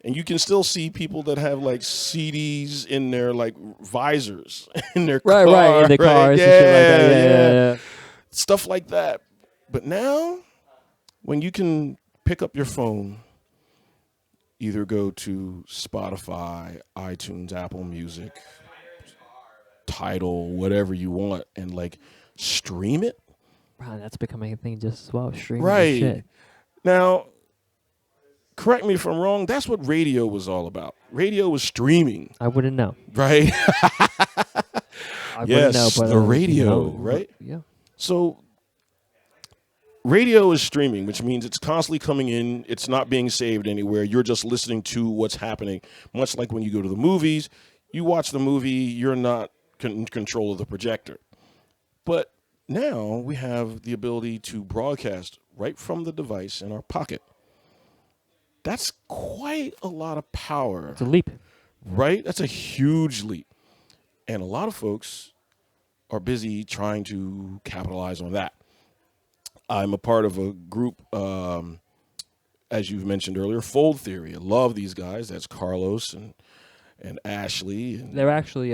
And you can still see people that have like CDs in their like visors in their car. Right, in the cars and shit like that. Yeah. Stuff like that. But now, when you can pick up your phone, either go to Spotify, iTunes, Apple Music, Tidal, whatever you want, and like stream it. Wow, that's becoming a thing just as well. Streaming right. Shit. Now, correct me if I'm wrong, that's what radio was all about. Radio was streaming. I wouldn't know. Right? I wouldn't know, but the radio, right? Yeah. So radio is streaming, which means it's constantly coming in. It's not being saved anywhere. You're just listening to what's happening. Much like when you go to the movies, you watch the movie, you're not in control of the projector. But now we have the ability to broadcast right from the device in our pocket. That's quite a lot of power. It's a leap. Right? That's a huge leap. And a lot of folks are busy trying to capitalize on that. I'm a part of a group, as you've mentioned earlier, Fold Theory. I love these guys. That's Carlos and Ashley. And they're actually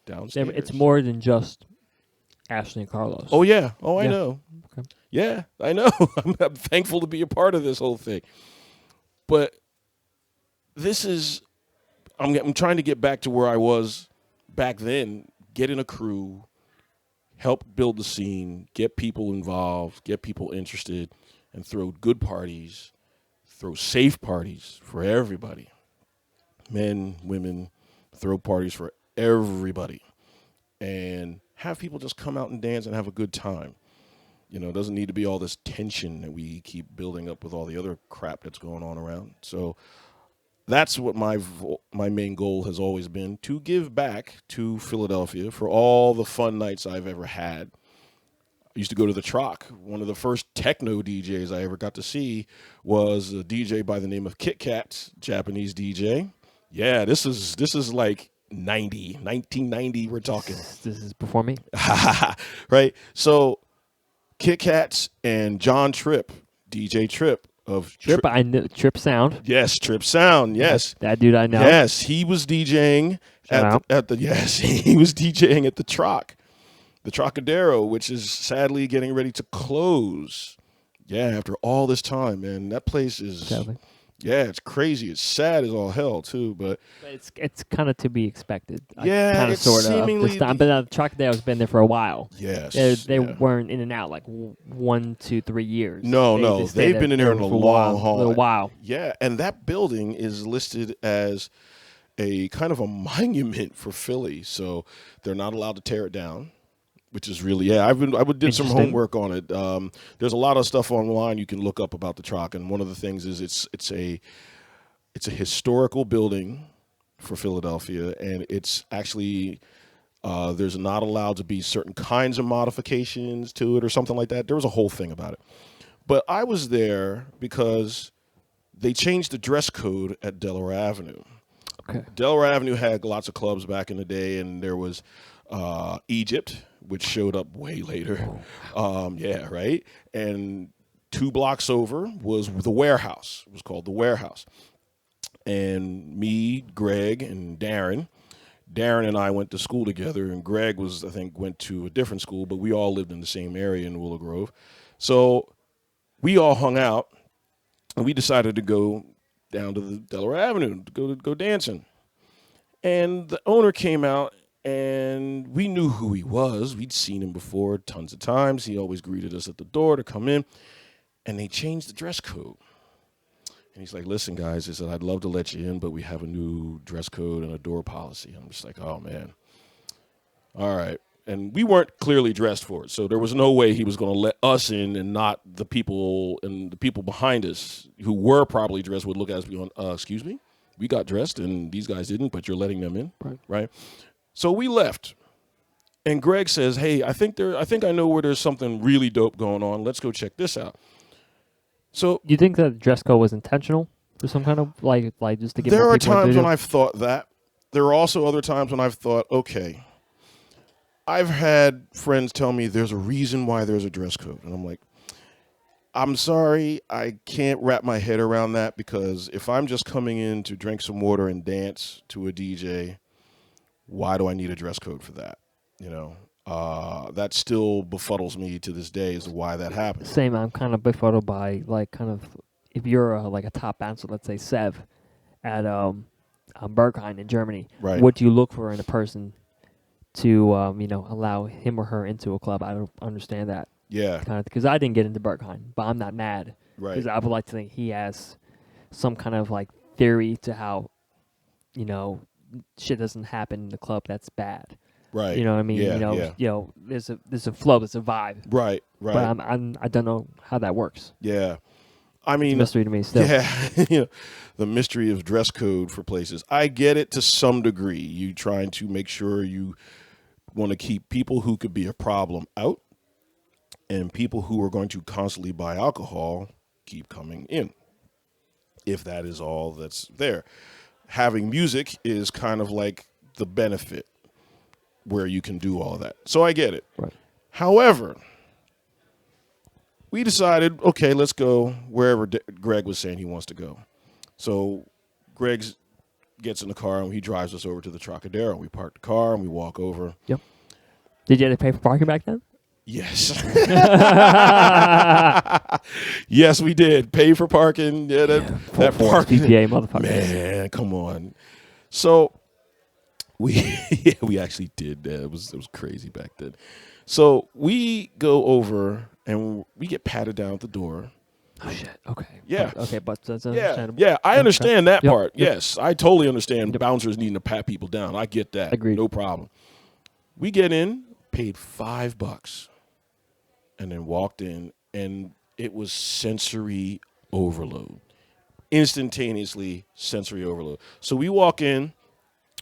downstairs. It's more than just Ashley and Carlos. Oh, yeah. Oh, I know. Okay. Yeah, I know. I'm thankful to be a part of this whole thing. But this is, I'm trying to get back to where I was back then, get in a crew, help build the scene, get people involved, get people interested, and throw good parties, throw safe parties for everybody. Men, women, throw parties for everybody. And have people just come out and dance and have a good time. It doesn't need to be all this tension that we keep building up with all the other crap that's going on around. So that's what my main goal has always been, to give back to Philadelphia for all the fun nights I've ever had. I used to go to the Troc. One of the first techno DJs I ever got to see was a DJ by the name of Kit Kat, Japanese DJ. Yeah, this is like 1990 we're talking. This is before me. Right? So Kit Kats and John Tripp, DJ Tripp of Trip. I know Trip Sound. Yes, Trip Sound. Yes, that dude I know. Yes, he was DJing at the he was DJing at the Troc, the Trocadero, which is sadly getting ready to close. Yeah, after all this time, man, that place is. Sadly. Yeah, it's crazy. It's sad as all hell too, but it's kind of to be expected. Yeah, kind of sort of. Seemingly but the Trocadero's been there for a while. Yes, they weren't in and out like 1 to 3 years. No, they've been in there in a long haul. A little while. Yeah, and that building is listed as a kind of a monument for Philly, so they're not allowed to tear it down. which is really I did some homework on it. There's a lot of stuff online you can look up about the Troc, and one of the things is it's a historical building for Philadelphia, and it's actually there's not allowed to be certain kinds of modifications to it or something like that. There was a whole thing about it. But I was there because they changed the dress code at Delaware Avenue. Okay. Delaware Avenue had lots of clubs back in the day, and there was Egypt, which showed up way later. Yeah, right? And 2 blocks over was the Warehouse. It was called the Warehouse. And me, Greg, and Darren and I went to school together, and Greg went to a different school, but we all lived in the same area in Willow Grove. So we all hung out, and we decided to go down to the Delaware Avenue to go dancing. And the owner came out, and we knew who he was. We'd seen him before tons of times. He always greeted us at the door to come in, and they changed the dress code. And he's like, listen, guys, he said, I'd love to let you in, but we have a new dress code and a door policy. I'm just like, oh, man. All right. And we weren't clearly dressed for it, so there was no way he was going to let us in and not the people, and the people behind us who were probably dressed would look at us and be going, excuse me? We got dressed, and these guys didn't, but you're letting them in? Right? So we left. And Greg says, hey, I think I know where there's something really dope going on. Let's go check this out. So you think that the dress code was intentional for some kind of like just to get there more are people times into when I've thought that. There are also other times when I've thought, okay, I've had friends tell me there's a reason why there's a dress code. And I'm like, I'm sorry, I can't wrap my head around that, because if I'm just coming in to drink some water and dance to a DJ, why do I need a dress code for that? You know? That still befuddles me to this day as to why that happened. Same, I'm kind of befuddled by if you're like a top bouncer, let's say Sev at Berghain in Germany, right. What do you look for in a person to allow him or her into a club? I don't understand that. Yeah. Kind of, because I didn't get into Berghain, but I'm not mad. Right. Because I would like to think he has some kind of like theory to how, shit doesn't happen in the club that's bad. Right. You know what I mean? Yeah, there's a flow, there's a vibe. Right. But I don't know how that works. Yeah. I mean, it's a mystery to me still. Yeah. The mystery of dress code for places. I get it to some degree. You trying to make sure you want to keep people who could be a problem out, and people who are going to constantly buy alcohol keep coming in, if that is all that's there. Having music is kind of like the benefit where you can do all of that. So I get it. Right. However, we decided, okay, let's go wherever Greg was saying he wants to go. So Greg gets in the car, and he drives us over to the Trocadero. We park the car, and we walk over. Yep. Did you have to pay for parking back then? Yes. Yes, we did. Pay for parking. Yeah, that parking. PPA, motherfucker. Man, come on. So we actually did that. It was crazy back then. So we go over, and we get patted down at the door. Oh shit. Okay. Yeah. But that's understandable. Yeah. I understand that Yep. part. Yes, I totally understand bouncers needing to pat people down. I get that. Agreed. No problem. We get in, paid $5, and then walked in, and it was sensory overload. Instantaneously sensory overload. So we walk in.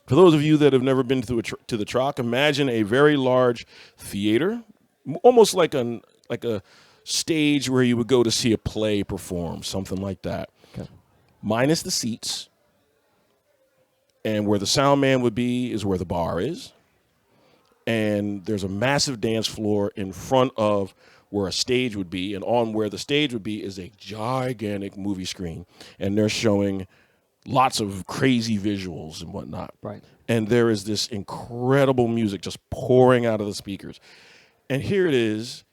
For those of you that have never been to the Troc, imagine a very large theater, almost like a stage where you would go to see a play perform, something like that. Okay. Minus the seats. And where the sound man would be is where the bar is. And there's a massive dance floor in front of where a stage would be. And on where the stage would be is a gigantic movie screen. And they're showing lots of crazy visuals and whatnot. Right. And there is this incredible music just pouring out of the speakers. And here it is.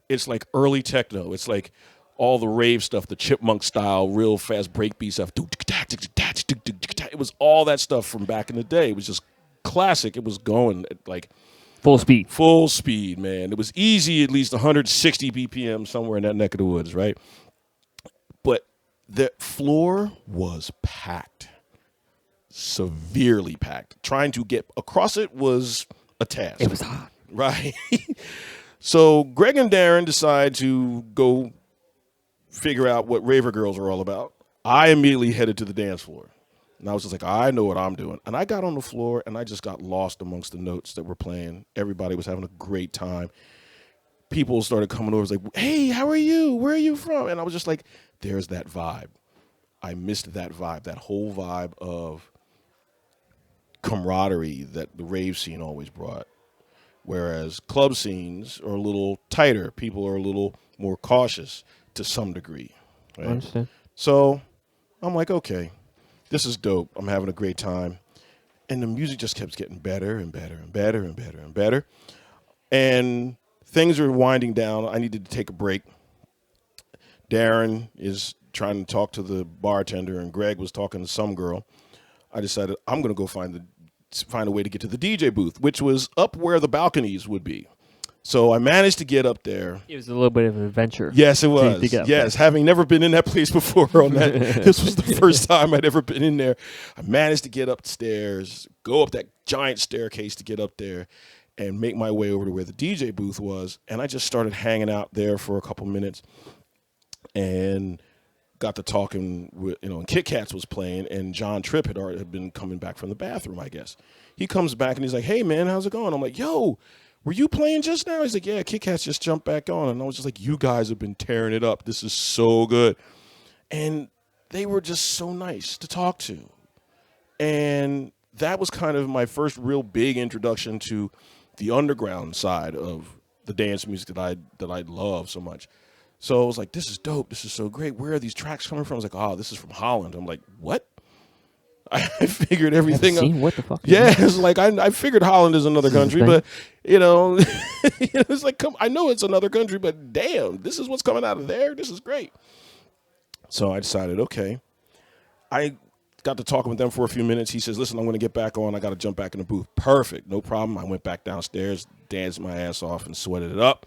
It's like early techno. It's like all the rave stuff, the chipmunk style, real fast breakbeat stuff. It was all that stuff from back in the day. It was just classic. It was going at like full speed. Full speed, man. It was easy, at least 160 BPM somewhere in that neck of the woods, right? But the floor was packed, severely packed. Trying to get across it was a task. It was hot. Right. So Greg and Darren decide to go figure out what Raver Girls are all about. I immediately headed to the dance floor. And I was just like, I know what I'm doing. And I got on the floor, and I just got lost amongst the notes that were playing. Everybody was having a great time. People started coming over. It was like, hey, how are you? Where are you from? And I was just like, there's that vibe. I missed that vibe, that whole vibe of camaraderie that the rave scene always brought. Whereas club scenes are a little tighter. People are a little more cautious to some degree. Right? I understand. So I'm like, okay, this is dope. I'm having a great time. And the music just kept getting better and better and better and better and better. And things are winding down. I needed to take a break. Darren is trying to talk to the bartender, and Greg was talking to some girl. I decided I'm going to go find a way to get to the DJ booth, which was up where the balconies would be. So I managed to get up there. It was a little bit of an adventure. Yes, it was. To get up yes, there. having never been in that place before, on that, this was the first time I'd ever been in there. I managed to get upstairs, go up that giant staircase to get up there, and make my way over to where the DJ booth was. And I just started hanging out there for a couple minutes, and got to talking with, and Kit Kats was playing, and John Tripp had been coming back from the bathroom, I guess. He comes back and he's like, hey man, how's it going? I'm like, yo, were you playing just now? He's like, yeah, Kit Kats just jumped back on. And I was just like, you guys have been tearing it up. This is so good. And they were just so nice to talk to. And that was kind of my first real big introduction to the underground side of the dance music that I love so much. So I was like, this is dope. This is so great. Where are these tracks coming from? I was like, oh, this is from Holland. I'm like, what? I figured everything out. What the fuck? Yeah, it's like I figured Holland is another country, but it's like, I know it's another country, but damn, this is what's coming out of there. This is great. So I decided, okay. I got to talking with them for a few minutes. He says, listen, I'm going to get back on. I got to jump back in the booth. Perfect. No problem. I went back downstairs, danced my ass off, and sweated it up.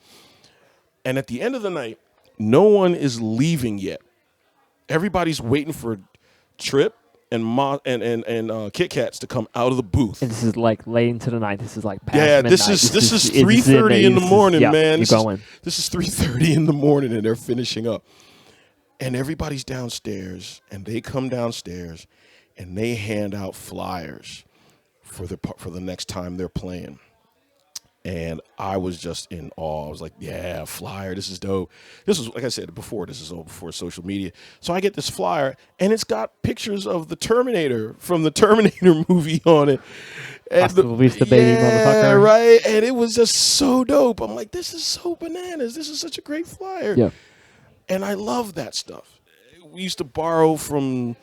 And at the end of the night, no one is leaving yet. Everybody's waiting for Trip and Kit Kats to come out of the booth. And this is like late into the night. This is like past midnight. This is 3:30 in the morning, man. This is 3:30 in the morning, and they're finishing up. And everybody's downstairs, and they come downstairs, and they hand out flyers for the next time they're playing. And I was just in awe. I was like, yeah, flyer, this is dope. This was, like I said before, this is all before social media. So I get this flyer, and it's got pictures of the Terminator from the Terminator movie on it. And release the baby motherfucker. Yeah, right. And it was just so dope. I'm like, this is so bananas. This is such a great flyer. Yeah. And I love that stuff. We used to borrow from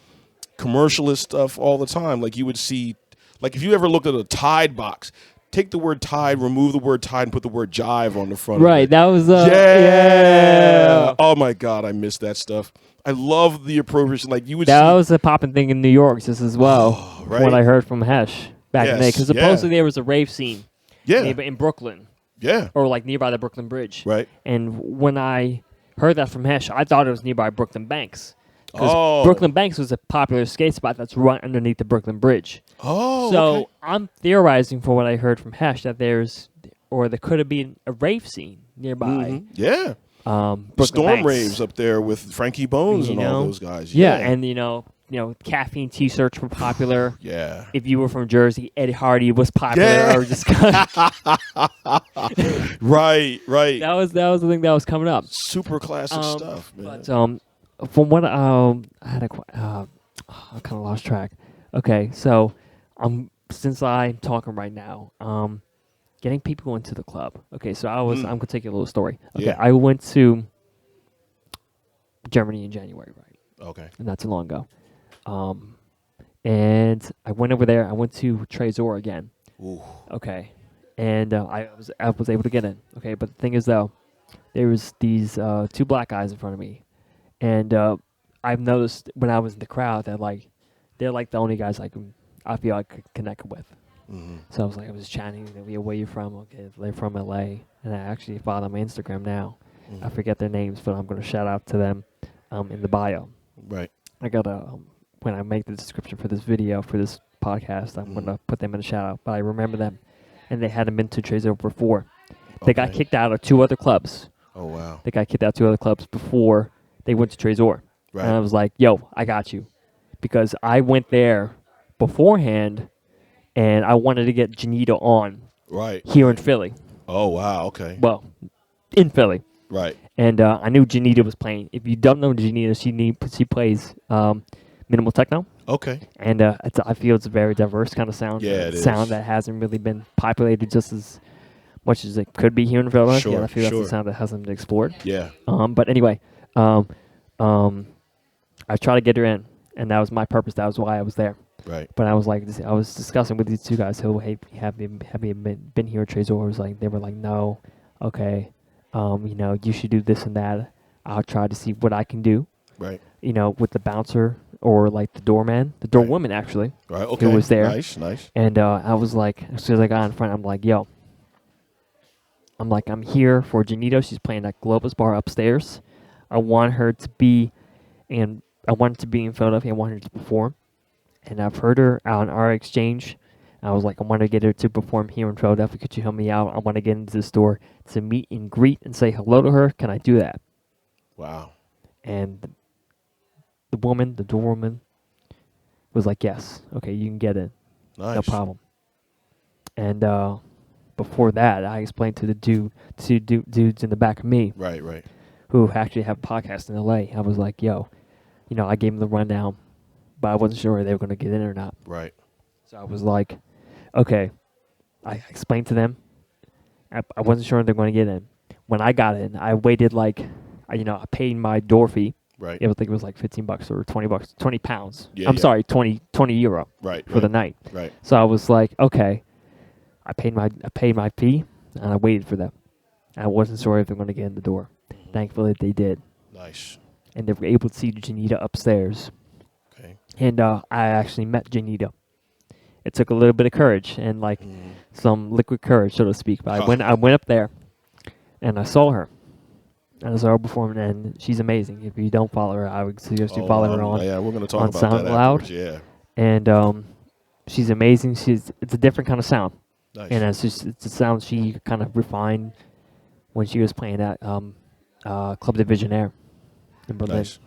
commercialist stuff all the time. Like you would see, like if you ever looked at a Tide box, take the word Tide, remove the word Tide, and put the word Jive on the front. Right, of it. that was yeah. Oh my God, I miss that stuff. I love the appropriation. Like you would. That was a popping thing in New York just as well. Oh, right. What I heard from Hesh back in the day, because supposedly there was a rave scene. Yeah. In Brooklyn. Yeah. Or like nearby the Brooklyn Bridge. Right. And when I heard that from Hesh, I thought it was nearby Brooklyn Banks. Because Brooklyn Banks was a popular skate spot that's right underneath the Brooklyn Bridge. Oh, so okay. I'm theorizing for what I heard from Hesh that there could have been a rave scene nearby. Mm-hmm. Yeah. Storm Banks. raves up there with Frankie Bones and all those guys. Yeah, and caffeine T-shirts were popular. Yeah. If you were from Jersey, Eddie Hardy was popular. Yeah. Or just right. That was the thing that was coming up. Super classic stuff, man. But from what I had I kind of lost track. Okay, so since I'm talking right now, getting people into the club. Okay, so I'm gonna take you a little story. Okay, Yeah. I went to Germany in January, right? Okay. And not too long ago. And I went over there. I went to Trésor again. Ooh. Okay, and I was able to get in. Okay, but the thing is though, there was these two black guys in front of me. And I've noticed when I was in the crowd that they're like the only guys I feel I could connect with. Mm-hmm. So I was chatting. Where you from? Okay, they're from LA, and I actually follow them on Instagram now. Mm-hmm. I forget their names, but I'm going to shout out to them in the bio. Right. I gotta when I make the description for this video for this podcast, I'm going to put them in a shout out. But I remember them, and they hadn't been to Trésor before. They got kicked out of 2 other clubs. Oh, wow. They got kicked out of 2 other clubs before they went to Trezor. Right. And I was like, yo, I got you. Because I went there beforehand, and I wanted to get Janita on Right. here in Philly. Oh, wow. Okay. Well, in Philly. Right. And I knew Janita was playing. If you don't know Janita, she plays minimal techno. Okay. And I feel it's a very diverse kind of sound. Yeah, it sound is. that hasn't really been populated just as much as it could be here in Philadelphia. Sure, I feel that's the sound that hasn't been explored. Yeah. But anyway, I tried to get her in, and that was my purpose. That was why I was there. Right. But I was like, I was discussing with these 2 guys who have been here at Trezor. They were like, no, okay, you should do this and that. I'll try to see what I can do. Right. With the bouncer or like the doorman, the doorwoman actually. Right. Okay. Who was there. Nice. And I was like, as soon as I got in front, I'm like, yo. I'm here for Janito. She's playing at Globus Bar upstairs. I want her to be in Philadelphia. I want her to perform. And I've heard her on our exchange. I was like, I want to get her to perform here in Philadelphia. Could you help me out? I want to get into the store to meet and greet and say hello to her. Can I do that? Wow. And the doorwoman, was like, yes. Okay, you can get in. Nice. No problem. And before that, I explained to the dudes in the back of me. Right. Who actually have a podcast in LA. I was like, yo, I gave them the rundown, but I wasn't sure if they were going to get in or not. Right. So I was like, okay. I explained to them. I wasn't sure if they were going to get in. When I got in, I waited I paid my door fee. Right. I think it was like $15 or $20, 20 pounds. Yeah, sorry, 20 euro. Right. For the night. Right. So I was like, okay. I paid my fee, and I waited for them. I wasn't sure if they were going to get in the door. Thankfully, they did. Nice. And they were able to see Janita upstairs. Okay. And I actually met Janita. It took a little bit of courage and some liquid courage, so to speak. But I went up there, and I saw her. And I saw her perform, and she's amazing. If you don't follow her, I would suggest you follow her on. Yeah, we're going to talk on about Soundcloud. that afterwards. Yeah. And she's amazing. It's a different kind of sound. Nice. And it's a sound she kind of refined when she was playing at Club de Visionaire in Berlin. Nice.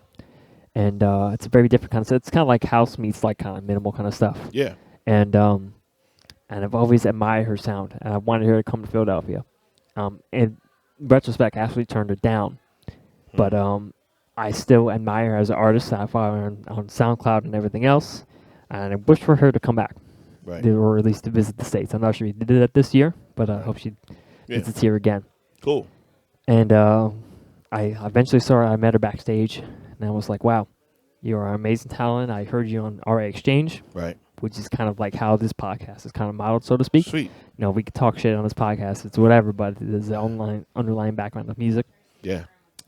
And it's a very different kind of stuff. It's kind of like house meets like kind of minimal kind of stuff. Yeah. And I've always admired her sound, and I wanted her to come to Philadelphia. In retrospect, I actually turned her down. But I still admire her as an artist. I follow her on SoundCloud and everything else. And I wish for her to come back. Right. Or at least to visit the States. I'm not sure she did that this year, but I hope she visits here again. Cool. And I eventually saw her. I met her backstage, and I was like, wow, you are an amazing talent. I heard you on RA Exchange. Right. Which is kind of like how this podcast is kind of modeled, so to speak. Sweet. We could talk shit on this podcast. It's whatever, but there's the underlying background of music. Yeah.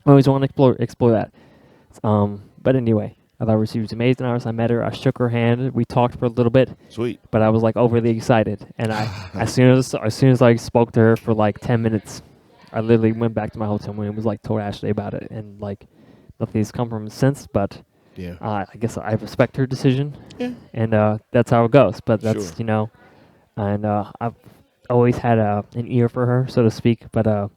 I always want to explore that. But anyway, I thought she was amazing artist. I met her. I shook her hand. We talked for a little bit. Sweet. But I was overly excited, and as soon as I spoke to her for 10 minutes, I literally went back to my hotel room and was told Ashley about it, and nothing's come from it since. But yeah, I guess I respect her decision. Yeah. And that's how it goes. But that's Sure. And I've always had an ear for her, so to speak. But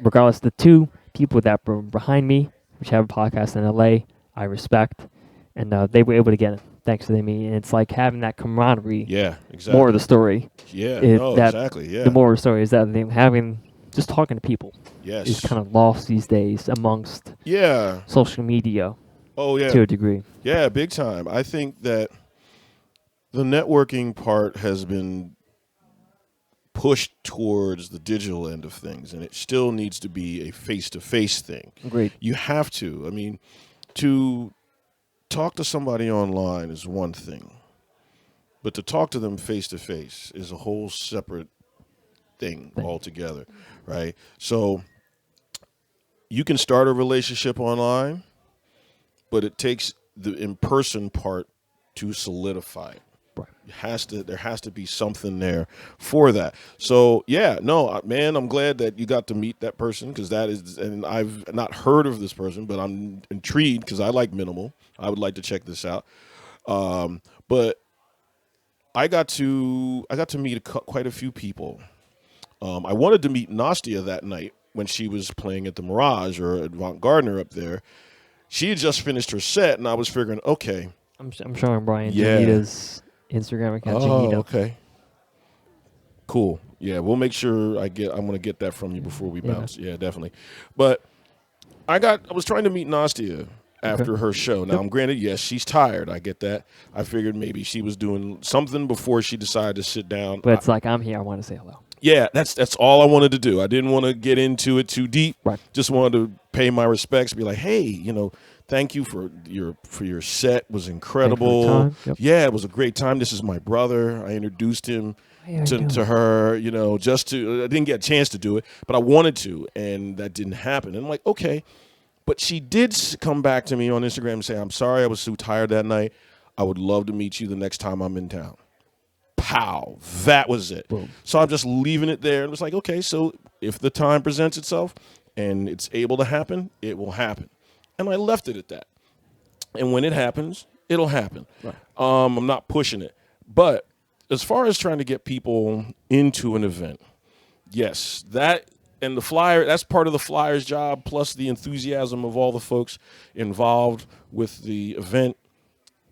regardless, the 2 people that were behind me, which have a podcast in LA, I respect, and they were able to get it thanks to me. And it's like having that camaraderie. Yeah, exactly. More of the story. Yeah, exactly. Yeah. The more of the story is that just talking to people. Yes. Is kind of lost these days amongst. Yeah. Social media. Oh yeah. To a degree. Yeah, big time. I think that the networking part has been pushed towards the digital end of things, and it still needs to be a face-to-face thing. Agreed. You have to. I mean, to talk to somebody online is one thing, but to talk to them face-to-face is a whole separate thing altogether, right? So you can start a relationship online, but it takes the in-person part to solidify it. Right. There has to be something there for that. So yeah, no, man, I'm glad that you got to meet that person, because that is, and I've not heard of this person, but I'm intrigued because I like minimal. I would like to check this out. But I got to meet quite a few people I wanted to meet Nastia that night when she was playing at the Mirage or Avant Gardner up there. She had just finished her set, and I was figuring, okay. I'm showing Brian Yeah. Janita's Instagram account. Oh, Janita. okay. Cool. Yeah, we'll make sure I'm going to get that from you before we Yeah. bounce. Yeah, definitely. But I was trying to meet Nastia after her show. Now, I'm granted, yes, she's tired. I get that. I figured maybe she was doing something before she decided to sit down. But it's like, I'm here. I want to say hello. Yeah, that's all I wanted to do. I didn't want to get into it too deep. Right. Just wanted to pay my respects, be like, hey, thank you for your set. It was incredible. Time. Yep. Yeah, it was a great time. This is my brother. I introduced him to her, I didn't get a chance to do it, but I wanted to, and that didn't happen. And I'm like, okay. But she did come back to me on Instagram and say, I'm sorry I was too tired that night. I would love to meet you the next time I'm in town. Pow. That was it. Boom. So I'm just leaving it there. And it's like, okay, so if the time presents itself and it's able to happen, it will happen. And I left it at that. And when it happens, it'll happen. Right. I'm not pushing it. But as far as trying to get people into an event, yes, that and the flyer, that's part of the flyer's job, plus the enthusiasm of all the folks involved with the event,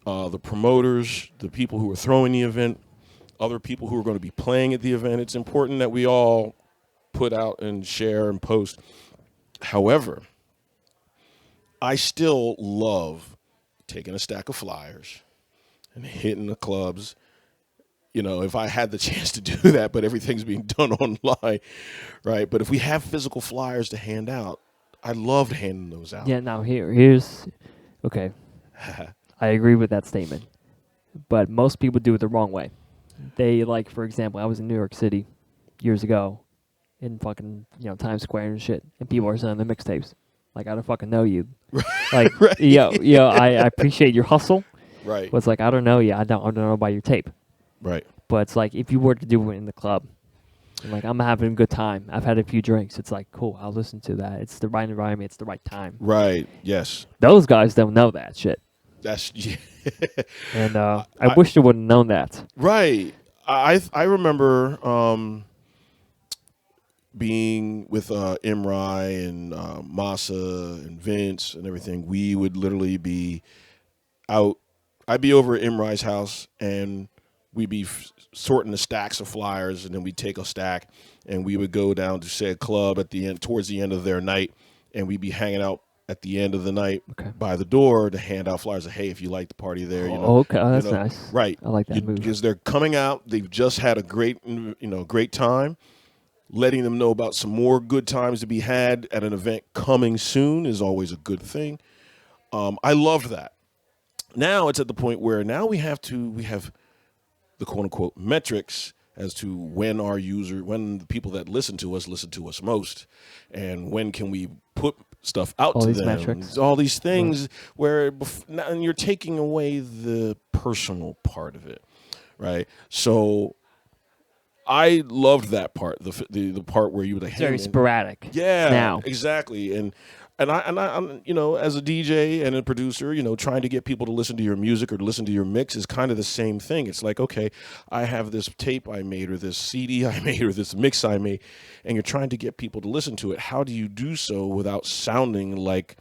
the promoters, the people who are throwing the event, other people who are going to be playing at the event. It's important that we all put out and share and post. However, I still love taking a stack of flyers and hitting the clubs. If I had the chance to do that, but everything's being done online, right? But if we have physical flyers to hand out, I loved handing those out. Yeah, now here's okay. I agree with that statement. But most people do it the wrong way. They, like, for example, I was in New York City years ago in fucking, Times Square and shit, and people are selling the mixtapes. Like, I don't fucking know you. Like, Right. I appreciate your hustle. Right. But it's like, I don't know you. I don't know about your tape. Right. But it's like, if you were to do it in the club, like, I'm having a good time. I've had a few drinks. It's like, cool, I'll listen to that. It's the right environment. It's the right time. Right. Yes. Those guys don't know that shit. That's yeah. And I wish they would have known that. Right. I remember being with Imrai and Masa and Vince and everything. We would literally be out. I'd be over at Imrai's house, and we'd be sorting the stacks of flyers, and then we'd take a stack, and we would go down to said club at the end, towards the end of their night, and we'd be hanging out at the end of the night by the door to hand out flyers. Like, hey, if you like the party there, Okay, that's nice. Right. I like that move. Because they're coming out. They've just had a great time. Letting them know about some more good times to be had at an event coming soon is always a good thing. I loved that. Now it's at the point where now we have the quote unquote metrics as to when the people that listen to us most, and when can we put stuff out all to these them. metrics. All these things where and you're taking away the personal part of it, right? So I loved that part, the part where you would like, It's hey, very man, sporadic. yeah, now. Exactly. And I'm as a DJ and a producer, trying to get people to listen to your music or to listen to your mix is kind of the same thing. It's like, okay, I have this tape I made or this CD I made or this mix I made, and you're trying to get people to listen to it. How do you do so without sounding like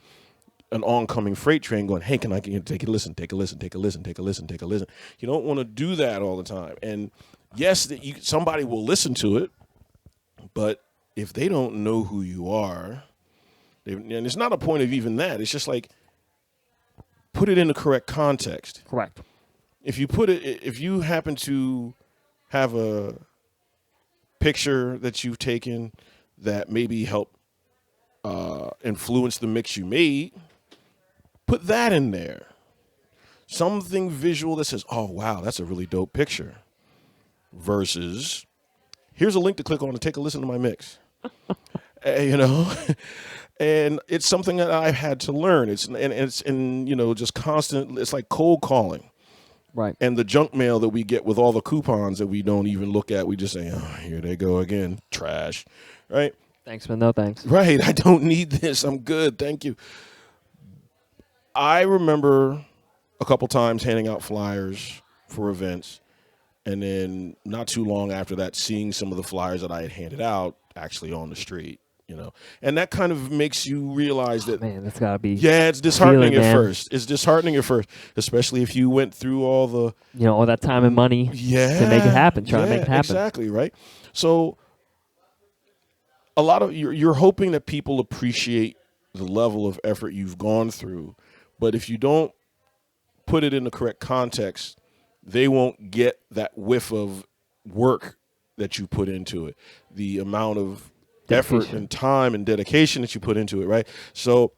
an oncoming freight train going, hey, can I take a listen, take a listen, take a listen, take a listen, take a listen? You don't want to do that all the time. And yes, somebody will listen to it, but if they don't know who you are, and it's not a point of even that. It's just like, put it in the correct context. Correct. If you happen to have a picture that you've taken that maybe help influence the mix you made, put that in there. Something visual that says, oh, wow, that's a really dope picture. Versus, here's a link to click on to take a listen to my mix. And it's something that I've had to learn. It's just constant. It's like cold calling, right? And the junk mail that we get with all the coupons that we don't even look at. We just say, "Oh, here they go again, trash," right? Thanks, but no thanks. Right. I don't need this. I'm good. Thank you. I remember a couple times handing out flyers for events, And then not too long after that, seeing some of the flyers that I had handed out actually on the street, and that kind of makes you realize that, man, that's gotta be it's disheartening feeling, at man. first. It's disheartening at first, especially if you went through all the, all that time and money to make it happen, trying to make it happen. Exactly, right? So a lot of you're hoping that people appreciate the level of effort you've gone through, but if you don't put it in the correct context, they won't get that whiff of work that you put into it, the amount of effort and time and dedication that you put into it, right? So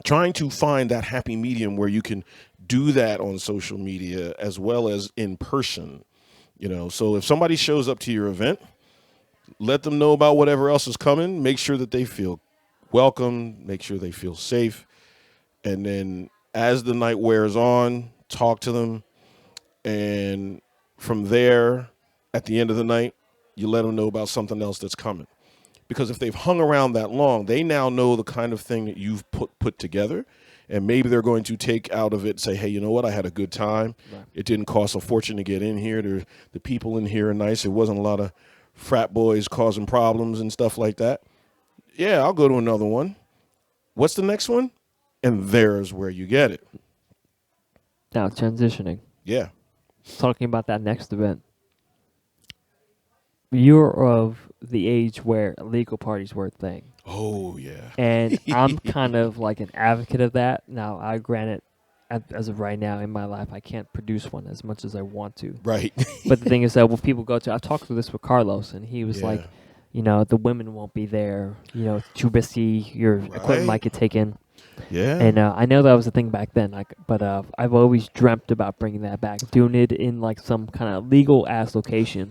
trying to find that happy medium where you can do that on social media as well as in person, so if somebody shows up to your event, let them know about whatever else is coming. Make sure that they feel welcome. Make sure they feel safe. And then as the night wears on, talk to them. And from there, at the end of the night, you let them know about something else that's coming. Because if they've hung around that long, they now know the kind of thing that you've put together. And maybe they're going to take out of it and say, hey, you know what? I had a good time. Right. It didn't cost a fortune to get in here. The people in here are nice. It wasn't a lot of frat boys causing problems and stuff like that. Yeah, I'll go to another one. What's the next one? And there's where you get it. Now, transitioning. Yeah. Talking about that next event. You're of the age where illegal parties were a thing. Oh, yeah. And I'm kind of like an advocate of that. Now, I granted, as of right now in my life, I can't produce one as much as I want to. Right. But the thing is that when people go to, I've talked through this with Carlos, and he was like, the women won't be there. It's too risky. Your equipment might get taken. Yeah. And I know that was a thing back then, but I've always dreamt about bringing that back, doing it in like some kind of legal ass location.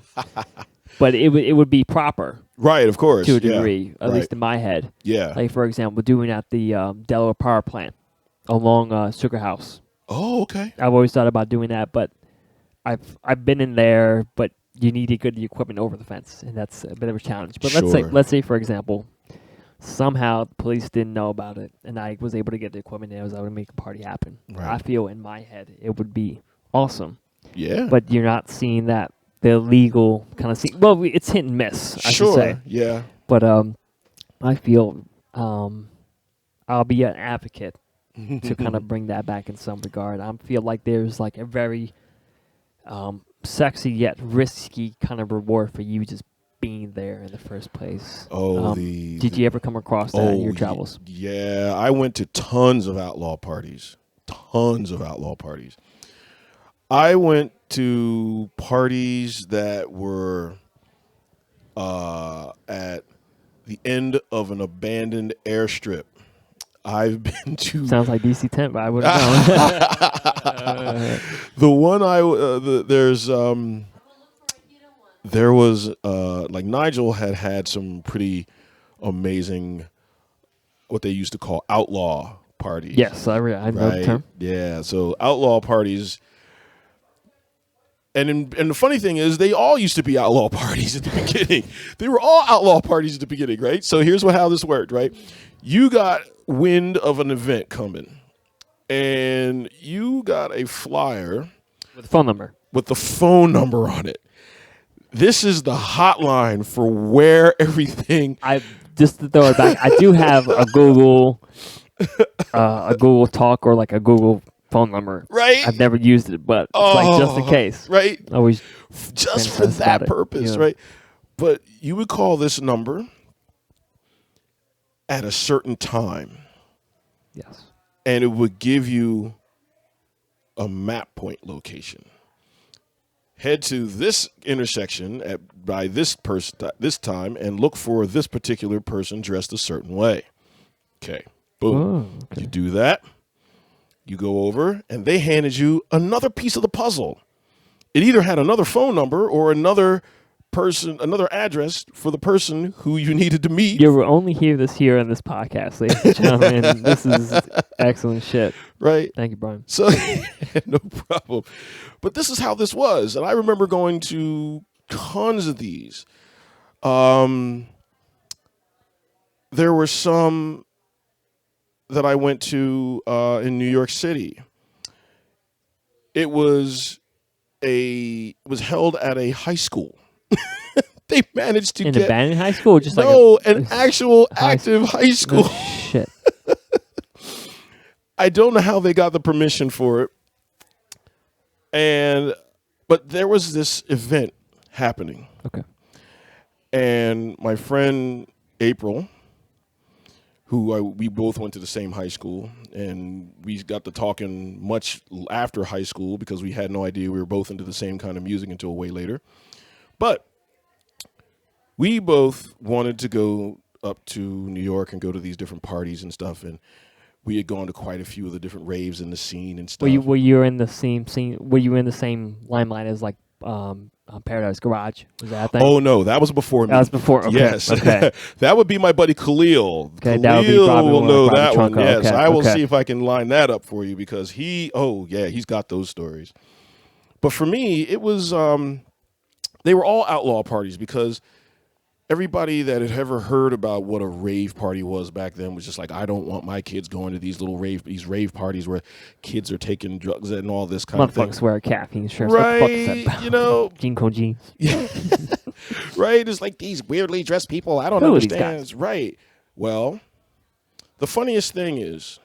But it would be proper. Right, of course. To a degree, at least in my head. Yeah. Like, for example, doing at the Delaware Power Plant along Sugar House. Oh, okay. I've always thought about doing that, but I've been in there, but you need to get the equipment over the fence, and that's a bit of a challenge. But let's say, for example, somehow the police didn't know about it, and I was able to get the equipment, and I was able to make a party happen. Right. I feel in my head it would be awesome. Yeah. But you're not seeing that. The legal kind of scene. Well, it's hit and miss, I should say. Yeah. But I feel I'll be an advocate to kind of bring that back in some regard. I feel like there's like a very sexy yet risky kind of reward for you just being there in the first place. Oh, did you ever come across that in your travels? Yeah, I went to tons of outlaw parties. I went to parties that were at the end of an abandoned airstrip. I've been to... Sounds like DC 10, but I wouldn't know. The one there was like Nigel had some pretty amazing, what they used to call outlaw parties. Yes, I know the term. Yeah, so outlaw parties... And the funny thing is, they all used to be outlaw parties at the beginning. They were all outlaw parties at the beginning, right? So here's how this worked, right? You got wind of an event coming, and you got a flyer with the phone number. With the phone number on it. This is the hotline for where everything. Just to throw it back, I do have a Google Talk or like a Google phone number. Right. I've never used it, but it's like just in case. Right. Always just for that purpose, right? But you would call this number at a certain time. Yes. And it would give you a map point location. Head to this intersection by this person this time and look for this particular person dressed a certain way. Okay. Boom. Oh, okay. You do that. You go over, and they handed you another piece of the puzzle. It either had another phone number or another address for the person who you needed to meet. You will only hear this here on this podcast, ladies and gentlemen. This is excellent shit. Right. Thank you, Brian. So, no problem. But this is how this was. And I remember going to tons of these. There were some that I went to in New York City. It was was held at a high school. They managed to In get abandoned high school, or just an actual active high school. No shit. I don't know how they got the permission for it, but there was this event happening. Okay. And my friend April, we both went to the same high school, and we got to talking much after high school because we had no idea we were both into the same kind of music until way later. But we both wanted to go up to New York and go to these different parties and stuff, and we had gone to quite a few of the different raves in the scene and stuff. Were you in the same scene? Were you in the same limelight as like Paradise Garage? Was that a thing? Oh no, that was before me. That was before. Okay. Yes. Okay. That would be my buddy Khalil. Okay, Khalil that would be probably will know that one. Trunco. Yes, Okay, I will okay. see if I can line that up for you because he's got those stories. But for me, it was they were all outlaw parties because everybody that had ever heard about what a rave party was back then was just like, I don't want my kids going to these rave parties where kids are taking drugs and all this kind of thing. Motherfuckers wear caffeine shirts. Right, What the fuck is that about? you know. Jinko jeans. Right? It's like these weirdly dressed people. I don't Who are these understand. guys? Right. Well, the funniest thing is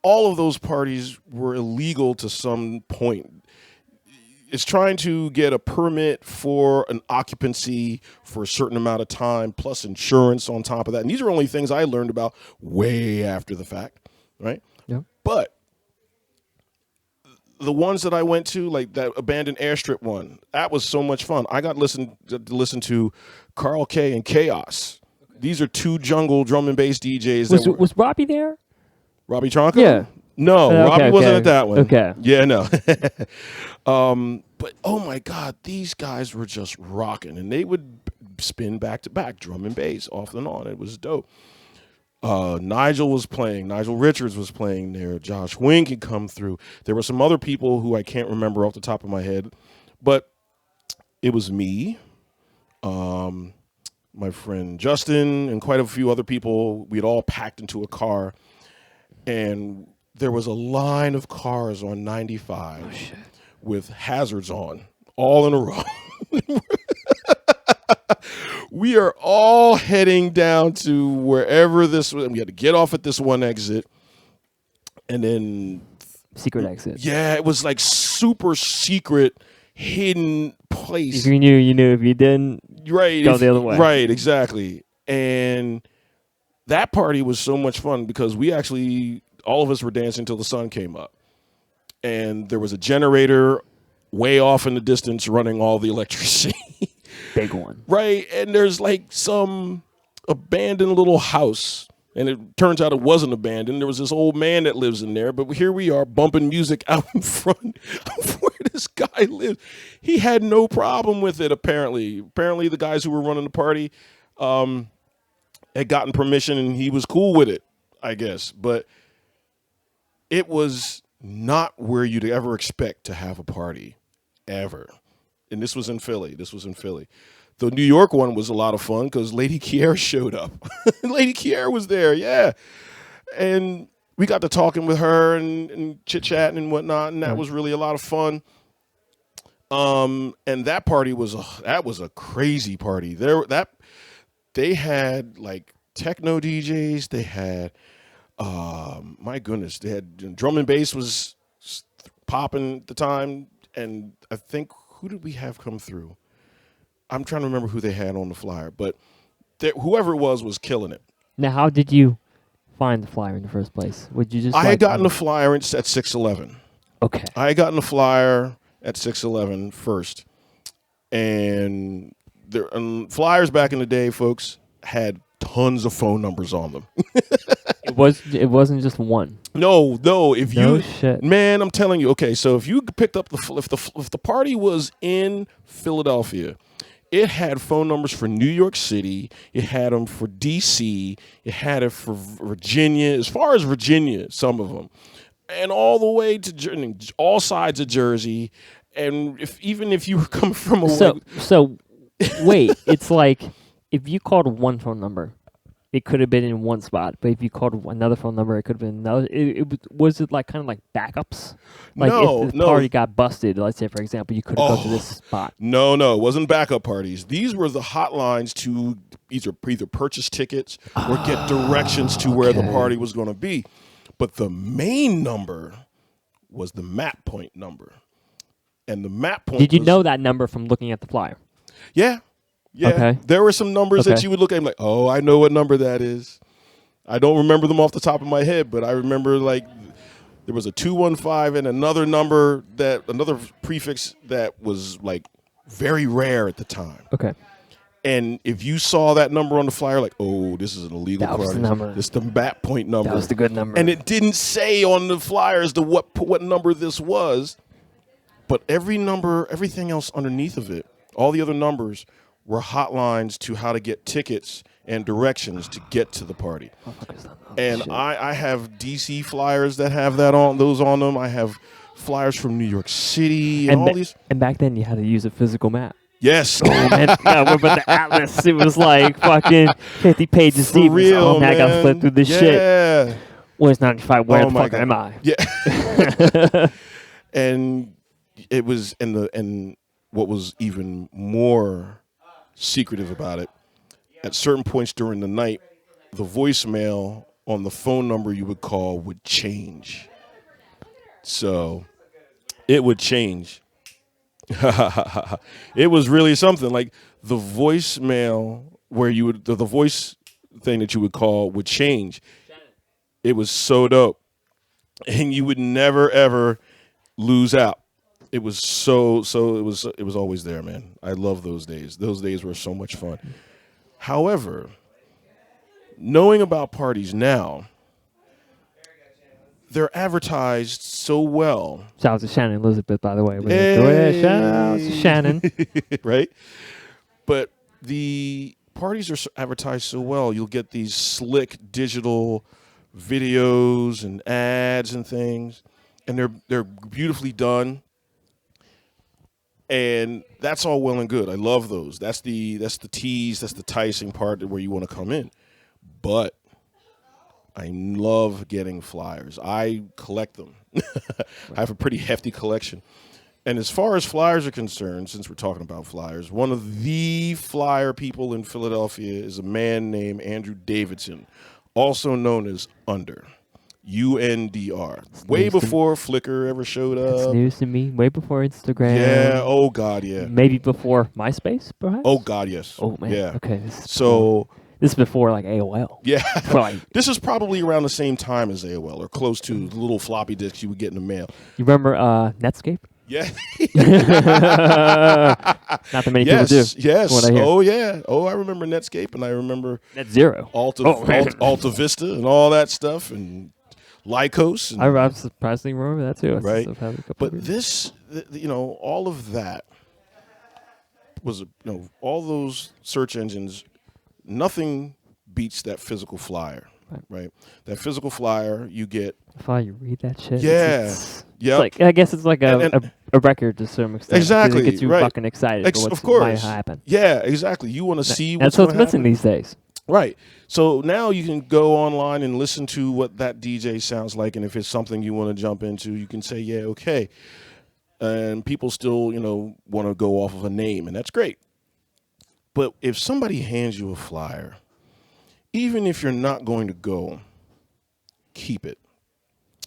all of those parties were illegal to some point. It's trying to get a permit for an occupancy for a certain amount of time, plus insurance on top of that. And these are only things I learned about way after the fact, right? Yeah. But the ones that I went to, like that abandoned airstrip one, that was so much fun. I got to listen to Carl K and Chaos. These are two jungle drum and bass DJs. Was Robbie there? Robbie Tronco? Yeah. No, Robbie wasn't at that one. Okay. Yeah, no. But oh my God, these guys were just rocking, and they would spin back to back, drum and bass, off and on. It was dope. Nigel Richards was playing there. Josh Wink had come through. There were some other people who I can't remember off the top of my head, but it was me, my friend Justin, and quite a few other people. We'd all packed into a car, and there was a line of cars on 95 with hazards on, all in a row. We are all heading down to wherever this was. We had to get off at this one exit, and then Secret exit. yeah, it was like super secret, hidden place. If you knew, you knew. If you didn't, Right, go the other way. Right, exactly. And that party was so much fun because all of us were dancing until the sun came up. And there was a generator way off in the distance running all the electricity. Big one. Right, and there's like some abandoned little house. And it turns out it wasn't abandoned. There was this old man that lives in there. But here we are bumping music out in front of where this guy lives. He had no problem with it, apparently. Apparently, the guys who were running the party had gotten permission, and he was cool with it, I guess. But it was not where you'd ever expect to have a party, ever. And this was in Philly. The New York one was a lot of fun because Lady Kiera showed up. Lady Kiera was there, yeah. And we got to talking with her and chit-chatting and whatnot, and that was really a lot of fun. And that party was a crazy party. They had like techno DJs. They had, my goodness, they had drum and bass was popping at the time. And I think, who did we have come through? I'm trying to remember who they had on the flyer, but whoever it was killing it. Now, how did you find the flyer in the first place? Would you just? I had gotten the flyer at 611. Okay. I had gotten the flyer at 611 first, and flyers back in the day, folks, had tons of phone numbers on them. It wasn't just one. No. Shit. Man, I'm telling you. Okay, so if you picked up if the party was in Philadelphia, it had phone numbers for New York City. It had them for D.C. It had it for Virginia, as far as Virginia, some of them, and all the way to all sides of Jersey. And even if you were coming from So wait, it's like if you called one phone number, it could have been in one spot, but if you called another phone number, it could have been another. Was it like kind of like backups? Like if the party got busted, let's say for example, you could go to this spot. No, it wasn't backup parties. These were the hotlines to either purchase tickets or get directions to where the party was going to be. But the main number was the map point number, and the map point. Did you know that number from looking at the flyer? Yeah. Yeah, okay. There were some numbers that you would look at and like, oh, I know what number that is. I don't remember them off the top of my head, but I remember like there was a 215 and another number another prefix that was like very rare at the time. Okay. And if you saw that number on the flyer, like, oh, this is an illegal that was party. the number. This is the map point number. That was the good number. And it didn't say on the flyers what number this was, but everything else underneath of it, all the other numbers were hotlines to how to get tickets and directions to get to the party. And I have DC flyers that have those on them. I have flyers from New York City and all these. And back then you had to use a physical map. Yes. But the atlas, it was like fucking 50 pages deep. Real, man. I got to flip through this shit. Yeah. Where's 95? Where the fuck am I? Yeah. And it was, and what was even more secretive about it, at certain points during the night, the voicemail on the phone number you would call would change. So it would change. It was really something. Like the voicemail where you would, the voice thing that you would call would change. It was so dope. And you would never, ever lose out. It was it was always there, man. I love those days. Those days were so much fun. However, knowing about parties now, they're advertised so well. Shout out to Shannon Elizabeth, by the way. Hey. Shout out to Shannon. Right? But the parties are advertised so well. You'll get these slick digital videos and ads and things, and they're beautifully done. And that's all well and good. I love those. That's the tease. That's the enticing part where you want to come in. But I love getting flyers. I collect them. I have a pretty hefty collection. And as far as flyers are concerned, since we're talking about flyers, one of the flyer people in Philadelphia is a man named Andrew Davidson, also known as Under. UNDR. Way before Flickr ever showed up. It's news to me. Way before Instagram. Yeah. Oh, God, yeah. Maybe before MySpace, perhaps? Oh, God, yes. Oh, man. Yeah. Okay. This is before, like, AOL. Yeah. This is probably around the same time as AOL, or close to the little floppy disks you would get in the mail. You remember Netscape? Yeah. Not that many people do. Yes. Oh, yeah. Oh, I remember Netscape, and I remember NetZero. Alta Vista and all that stuff, and Lycos. And, I surprisingly remember that too. Right. But this, all of that was, all those search engines, nothing beats that physical flyer, right? That physical flyer you get. If you read that shit. Yeah. Like, I guess it's like a record to some extent. Exactly. It gets you fucking excited for what's might happen. Yeah, exactly. You want to see what's going to happen. That's what's missing these days. Right. So now you can go online and listen to what that DJ sounds like, and if it's something you want to jump into, you can say, yeah, okay. And people still, want to go off of a name, and that's great. But if somebody hands you a flyer, even if you're not going to go, keep it.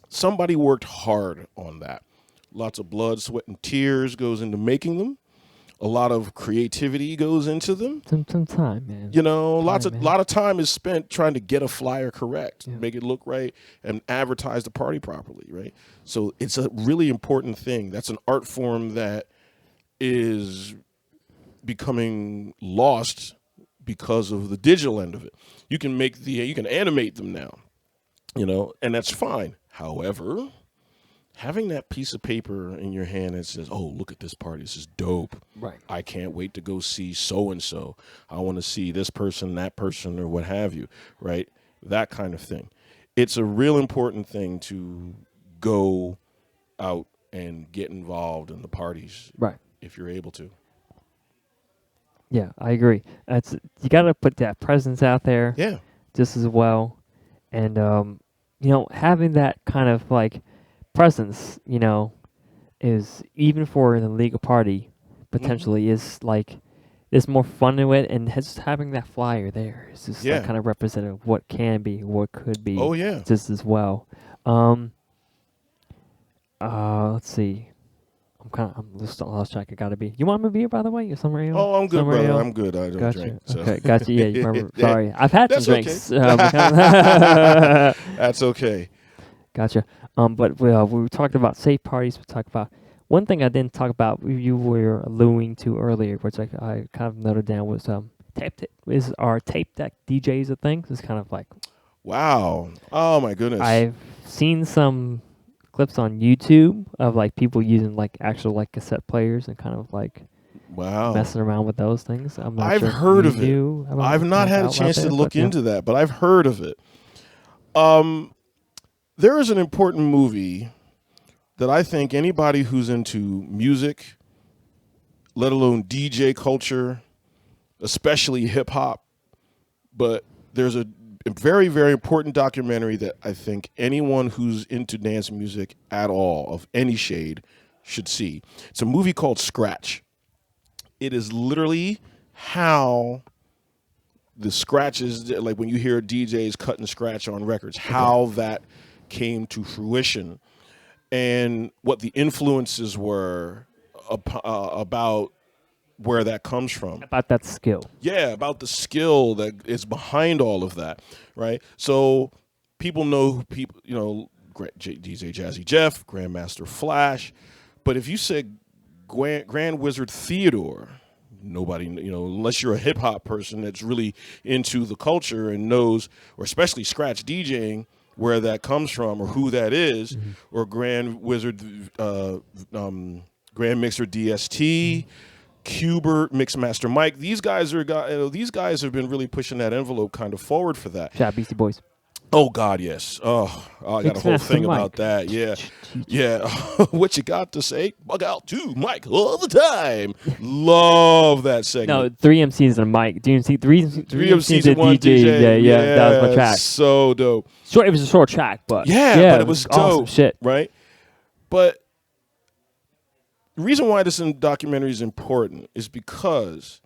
Somebody worked hard on that. Lots of blood, sweat, and tears goes into making them. A lot of creativity goes into them. Some time, man. A lot of time is spent trying to get a flyer correct, make it look right, and advertise the party properly, right? So it's a really important thing. That's an art form that is becoming lost because of the digital end of it. You can animate them now, and that's fine. However, having that piece of paper in your hand that says, oh, look at this party, this is dope. Right. I can't wait to go see so-and-so. I want to see this person, that person, or what have you, right? That kind of thing. It's a real important thing to go out and get involved in the parties. Right. If you're able to. Yeah, I agree. You got to put that presence out there. Yeah. just as well. And having that kind of like presence, is even for the legal party potentially is like is more fun to it, and just having that flyer there is just like Yeah. kind of representative of what can be, what could be, Oh yeah. just as well. Let's see. I'm just lost track. I gotta be. You want a beer, by the way? You somewhere else? Oh, I'm good, Somewhere brother. else? I'm good. I don't Gotcha. drink. So. Okay, gotcha. Yeah, you remember. Yeah. Sorry, I've had some That's okay. drinks. That's okay. Gotcha. But we talked about safe parties. We talked about one thing I didn't talk about. You were alluding to earlier, which I kind of noted down was our tape deck DJs a thing? It's kind of like Wow. Oh my goodness. I've seen some clips on YouTube of like people using like actual like cassette players and kind of like wow. messing around with those things. I'm not I've sure heard if of you it. I've not had a chance to look into that, but I've heard of it. There is an important movie that I think anybody who's into music, let alone DJ culture, especially hip hop, but there's a very, very important documentary that I think anyone who's into dance music at all, of any shade, should see. It's a movie called Scratch. It is literally how the scratches, like when you hear DJs cutting scratch on records, how that came to fruition and what the influences were about where that comes from. About that skill. Yeah, about the skill that is behind all of that, right? So people know DJ Jazzy Jeff, Grandmaster Flash, but if you said Grand Wizard Theodore, nobody, unless you're a hip hop person that's really into the culture and knows, or especially scratch DJing, where that comes from or who that is, or Grand Wizard, Grand Mixer DST, Qbert, Mixmaster Mike. These guys have been really pushing that envelope kind of forward for that. Shout out Beastie Boys. Oh God, yes. Oh, I got a whole thing about that. Yeah, yeah. What you got to say? Bug out to Mike all the time. Love that segment. No, 3 MCs and Mike. Do you see three MCs and one DJ? Yeah, that was my track. So dope. Short. It was a short track, but but it was dope. Awesome shit. Right? But the reason why this documentary is important is because,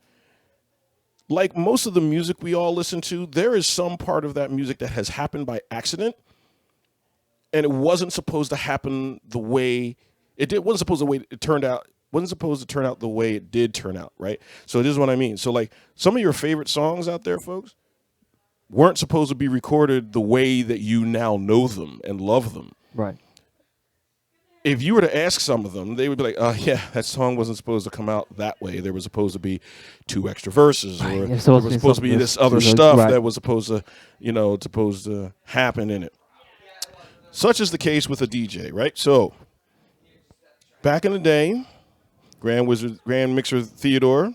like most of the music we all listen to, there is some part of that music that has happened by accident, and it wasn't supposed to happen the way it did. Wasn't supposed to turn out the way it did turn out, right? So this is what I mean. So like some of your favorite songs out there, folks, weren't supposed to be recorded the way that you now know them and love them. Right. If you were to ask some of them, they would be like, yeah, that song wasn't supposed to come out that way. There was supposed to be 2 extra verses, or there was supposed to be this other stuff that was supposed to happen in it. Such is the case with a DJ, right? So back in the day, Grand Mixer Theodore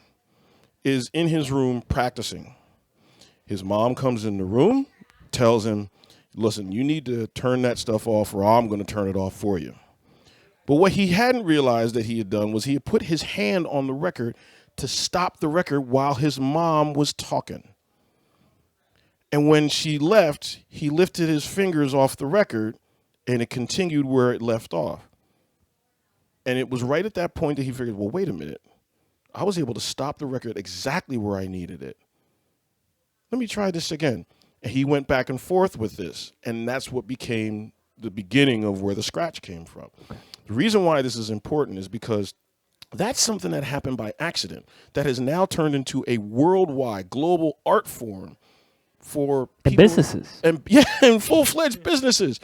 is in his room practicing. His mom comes in the room, tells him, listen, you need to turn that stuff off or I'm going to turn it off for you. But what he hadn't realized that he had done was he had put his hand on the record to stop the record while his mom was talking. And when she left, he lifted his fingers off the record and it continued where it left off. And it was right at that point that he figured, well, wait a minute. I was able to stop the record exactly where I needed it. Let me try this again. And he went back and forth with this. And that's what became the beginning of where the scratch came from. The reason why this is important is because that's something that happened by accident that has now turned into a worldwide global art form for people. And businesses. And full-fledged businesses,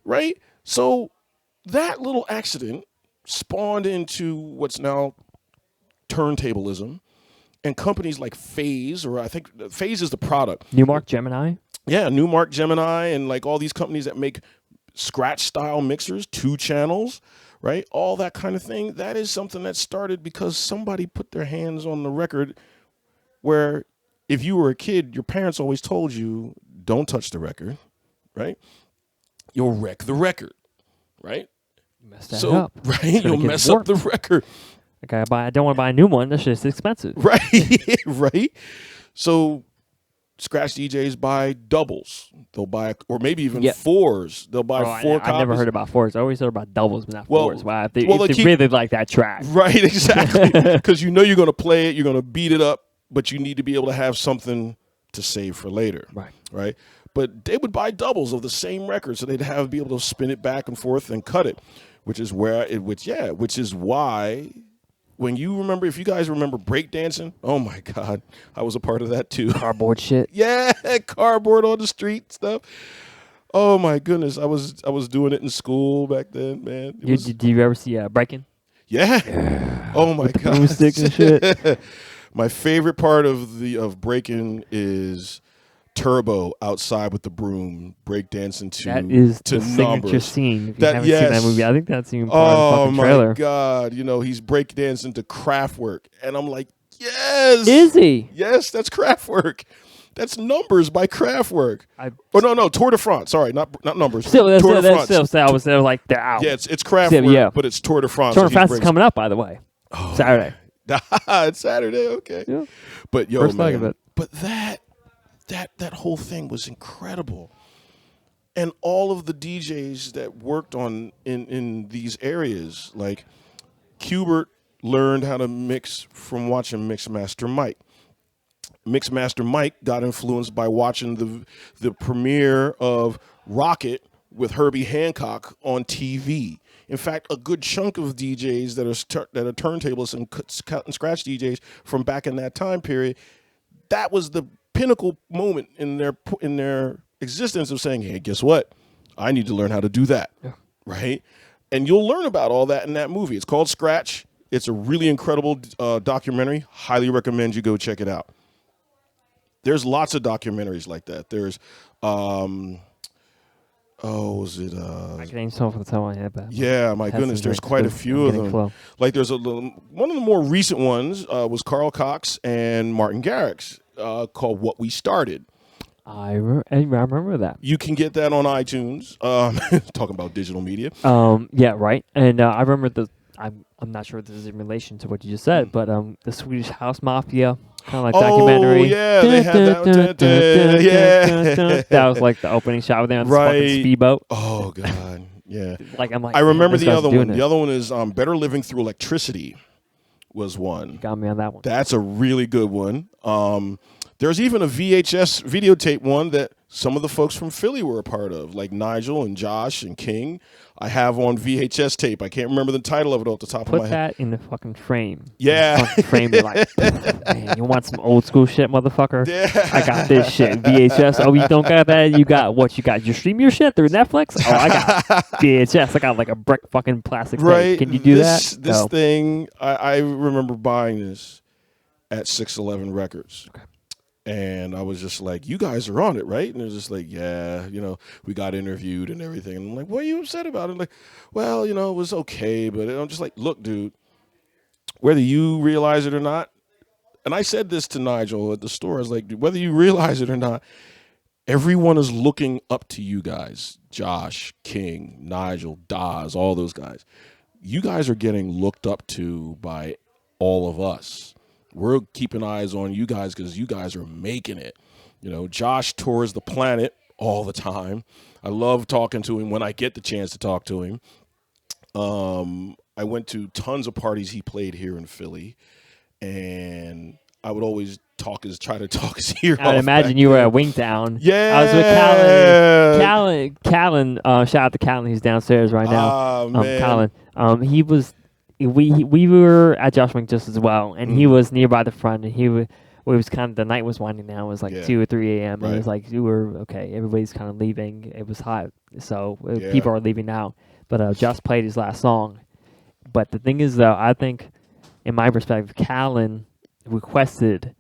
right? So that little accident spawned into what's now turntablism, and companies like Phase, or I think Phase is the product. Newmark Gemini? Yeah, Newmark Gemini, and like all these companies that make scratch-style mixers, 2 channels, right? All that kind of thing. That is something that started because somebody put their hands on the record where if you were a kid, your parents always told you, don't touch the record, right? You'll wreck the record, right? Mess that up. Right? You'll mess up the record. Okay, I don't want to buy a new one. That's just expensive. Right, right. So scratch DJs buy doubles. They'll buy, or maybe even Yep. fours. They'll buy four copies. I never heard about fours. I always heard about doubles, but not fours. Wow, if they keep, really like that track. Right, exactly. Because you know you're going to play it, you're going to beat it up, but you need to be able to have something to save for later. Right. But they would buy doubles of the same record, so they'd be able to spin it back and forth and cut it, which is why when if you guys remember breakdancing, oh my God, I was a part of that too. Cardboard shit. Yeah, cardboard on the street stuff. Oh my goodness, I was doing it in school back then, man. Did you ever see breaking? Yeah. Oh my God. Broomstick and shit. My favorite part of breaking is Turbo outside with the broom breakdancing to the numbers. Signature scene. If you haven't seen that movie, I think that's even part of the fucking trailer. Oh my God! He's breakdancing to Kraftwerk, and I'm like, yes. Is he? Yes, that's Kraftwerk. That's Numbers by Kraftwerk. No, Tour de France. Sorry, not Numbers. Tour de France. Still, like they're out. Yeah, it's Kraftwerk, but it's Tour de France. Tour de France is coming up, by the way. Saturday. It's Saturday. Okay. Yeah. But First leg of it. But that whole thing was incredible. And all of the DJs that worked in these areas, like Qbert learned how to mix from watching Mixmaster Mike. Mixmaster Mike got influenced by watching the premiere of Rocket with Herbie Hancock on TV. In fact, a good chunk of DJs that are turntablists and cut and scratch DJs from back in that time period, that was the pinnacle moment in their existence of saying, hey, guess what? I need to learn how to do that. Yeah. Right? And you'll learn about all that in that movie. It's called Scratch. It's a really incredible documentary. Highly recommend you go check it out. There's lots of documentaries like that. There's, was it? I can name some off the top of my head, but yeah, my goodness, there's quite a few of them. Flow. Like there's one of the more recent ones was Carl Cox and Martin Garrix called What We Started. I remember that. You can get that on iTunes. Talking about digital media. Yeah, right. And I remember I'm not sure if this is in relation to what you just said, but the Swedish House Mafia kind of like documentary. Oh yeah, they had that. Yeah, that was like the opening shot with them on the fucking speedboat. Oh God, yeah. I remember the other one. The other one is Better Living Through Electricity. Was one. Got me on that one. That's a really good one. There's even a VHS videotape one that some of the folks from Philly were a part of, like Nigel and Josh and King. I have on VHS tape. I can't remember the title of it off the top of my head. Put that in the fucking frame. Yeah. Frame it like, man, you want some old school shit, motherfucker? Yeah. I got this shit. VHS. Oh, you don't got that? You got what? You got? You stream your shit through Netflix? Oh, I got VHS. I got like a brick fucking plastic thing. Can you do that? This thing, I remember buying this at 611 Records. Okay. And I was just like, you guys are on it, right? And it was just like, yeah, we got interviewed and everything. And I'm like, what are you upset about? And like, well, it was okay. But I'm just like, look, dude, whether you realize it or not, and I said this to Nigel at the store, I was like, whether you realize it or not, everyone is looking up to you guys. Josh, King, Nigel, Daz, all those guys. You guys are getting looked up to by all of us. We're keeping eyes on you guys because you guys are making it. Josh tours the planet all the time. I love talking to him when I get the chance to talk to him. I went to tons of parties he played here in Philly, and I would always try to talk his ear off. I imagine you were at Wingtown. Yeah. I was with Callan. Shout out to Callan. He's downstairs right now. Man. Callan. He was... We were at Josh Wink just as well, and he was nearby the front, and it was kind of, the night was winding down. It was like 2 or 3 a.m. Right. It was like, we were, okay, everybody's kind of leaving. It was hot, so people are leaving now. But Josh played his last song. But the thing is, though, I think, in my perspective, Callan requested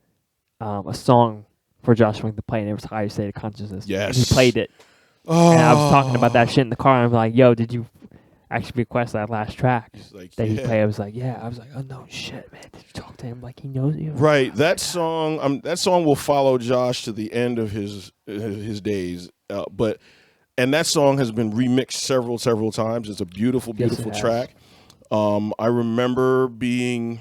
a song for Josh Wink to play, and it was Higher State of Consciousness. Yes. And he played it. Oh. And I was talking about that shit in the car, and I'm like, yo, did you actually request that last track that he played? I was like, yeah. I was like, oh no shit, man. Did you talk to him like he knows you? Right. That song will follow Josh to the end of his days. And that song has been remixed several times. It's a beautiful track. I remember being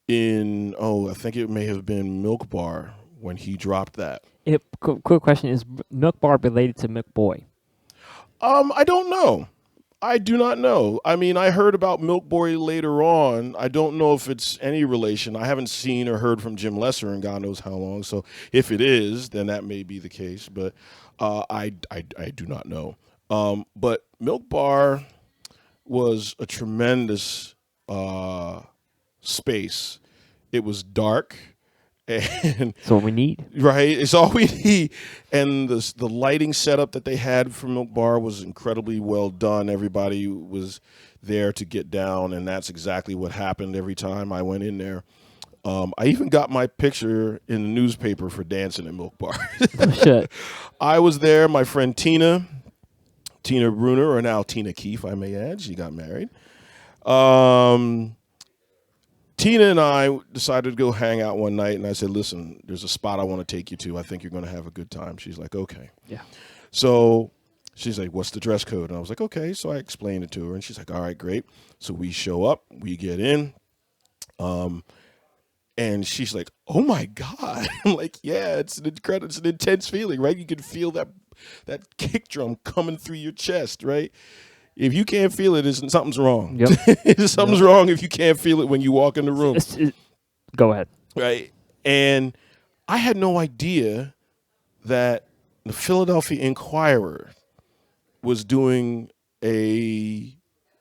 in I think it may have been Milk Bar when he dropped that. Quick question: is Milk Bar related to Milk Boy? I don't know. I do not know. I mean, I heard about Milk Boy later on. I don't know if it's any relation. I haven't seen or heard from Jim Lesser in God knows how long. So if it is, then that may be the case. But I do not know. But Milk Bar was a tremendous space. It was dark. And That's what we need. Right, it's all we need. And the lighting setup that they had for Milk Bar was incredibly well done. Everybody was there to get down, and that's exactly what happened every time I went in there. I even got my picture in the newspaper for dancing at Milk Bar. Oh, shit. I was there. My friend Tina Bruner, or now Tina Keefe, I may add. She got married. Tina and I decided to go hang out one night, and I said, listen, there's a spot I want to take you to. I think you're going to have a good time. She's like, okay. Yeah. So she's like, what's the dress code? And I was like, okay. So I explained it to her, and she's like, all right, great. So we show up, we get in, and she's like, oh, my God. I'm like, yeah, it's an intense feeling, right? You can feel that kick drum coming through your chest, right? If you can't feel it, something's wrong. Yep. Something's wrong if you can't feel it when you walk in the room. Go ahead. Right. And I had no idea that the Philadelphia Inquirer was doing a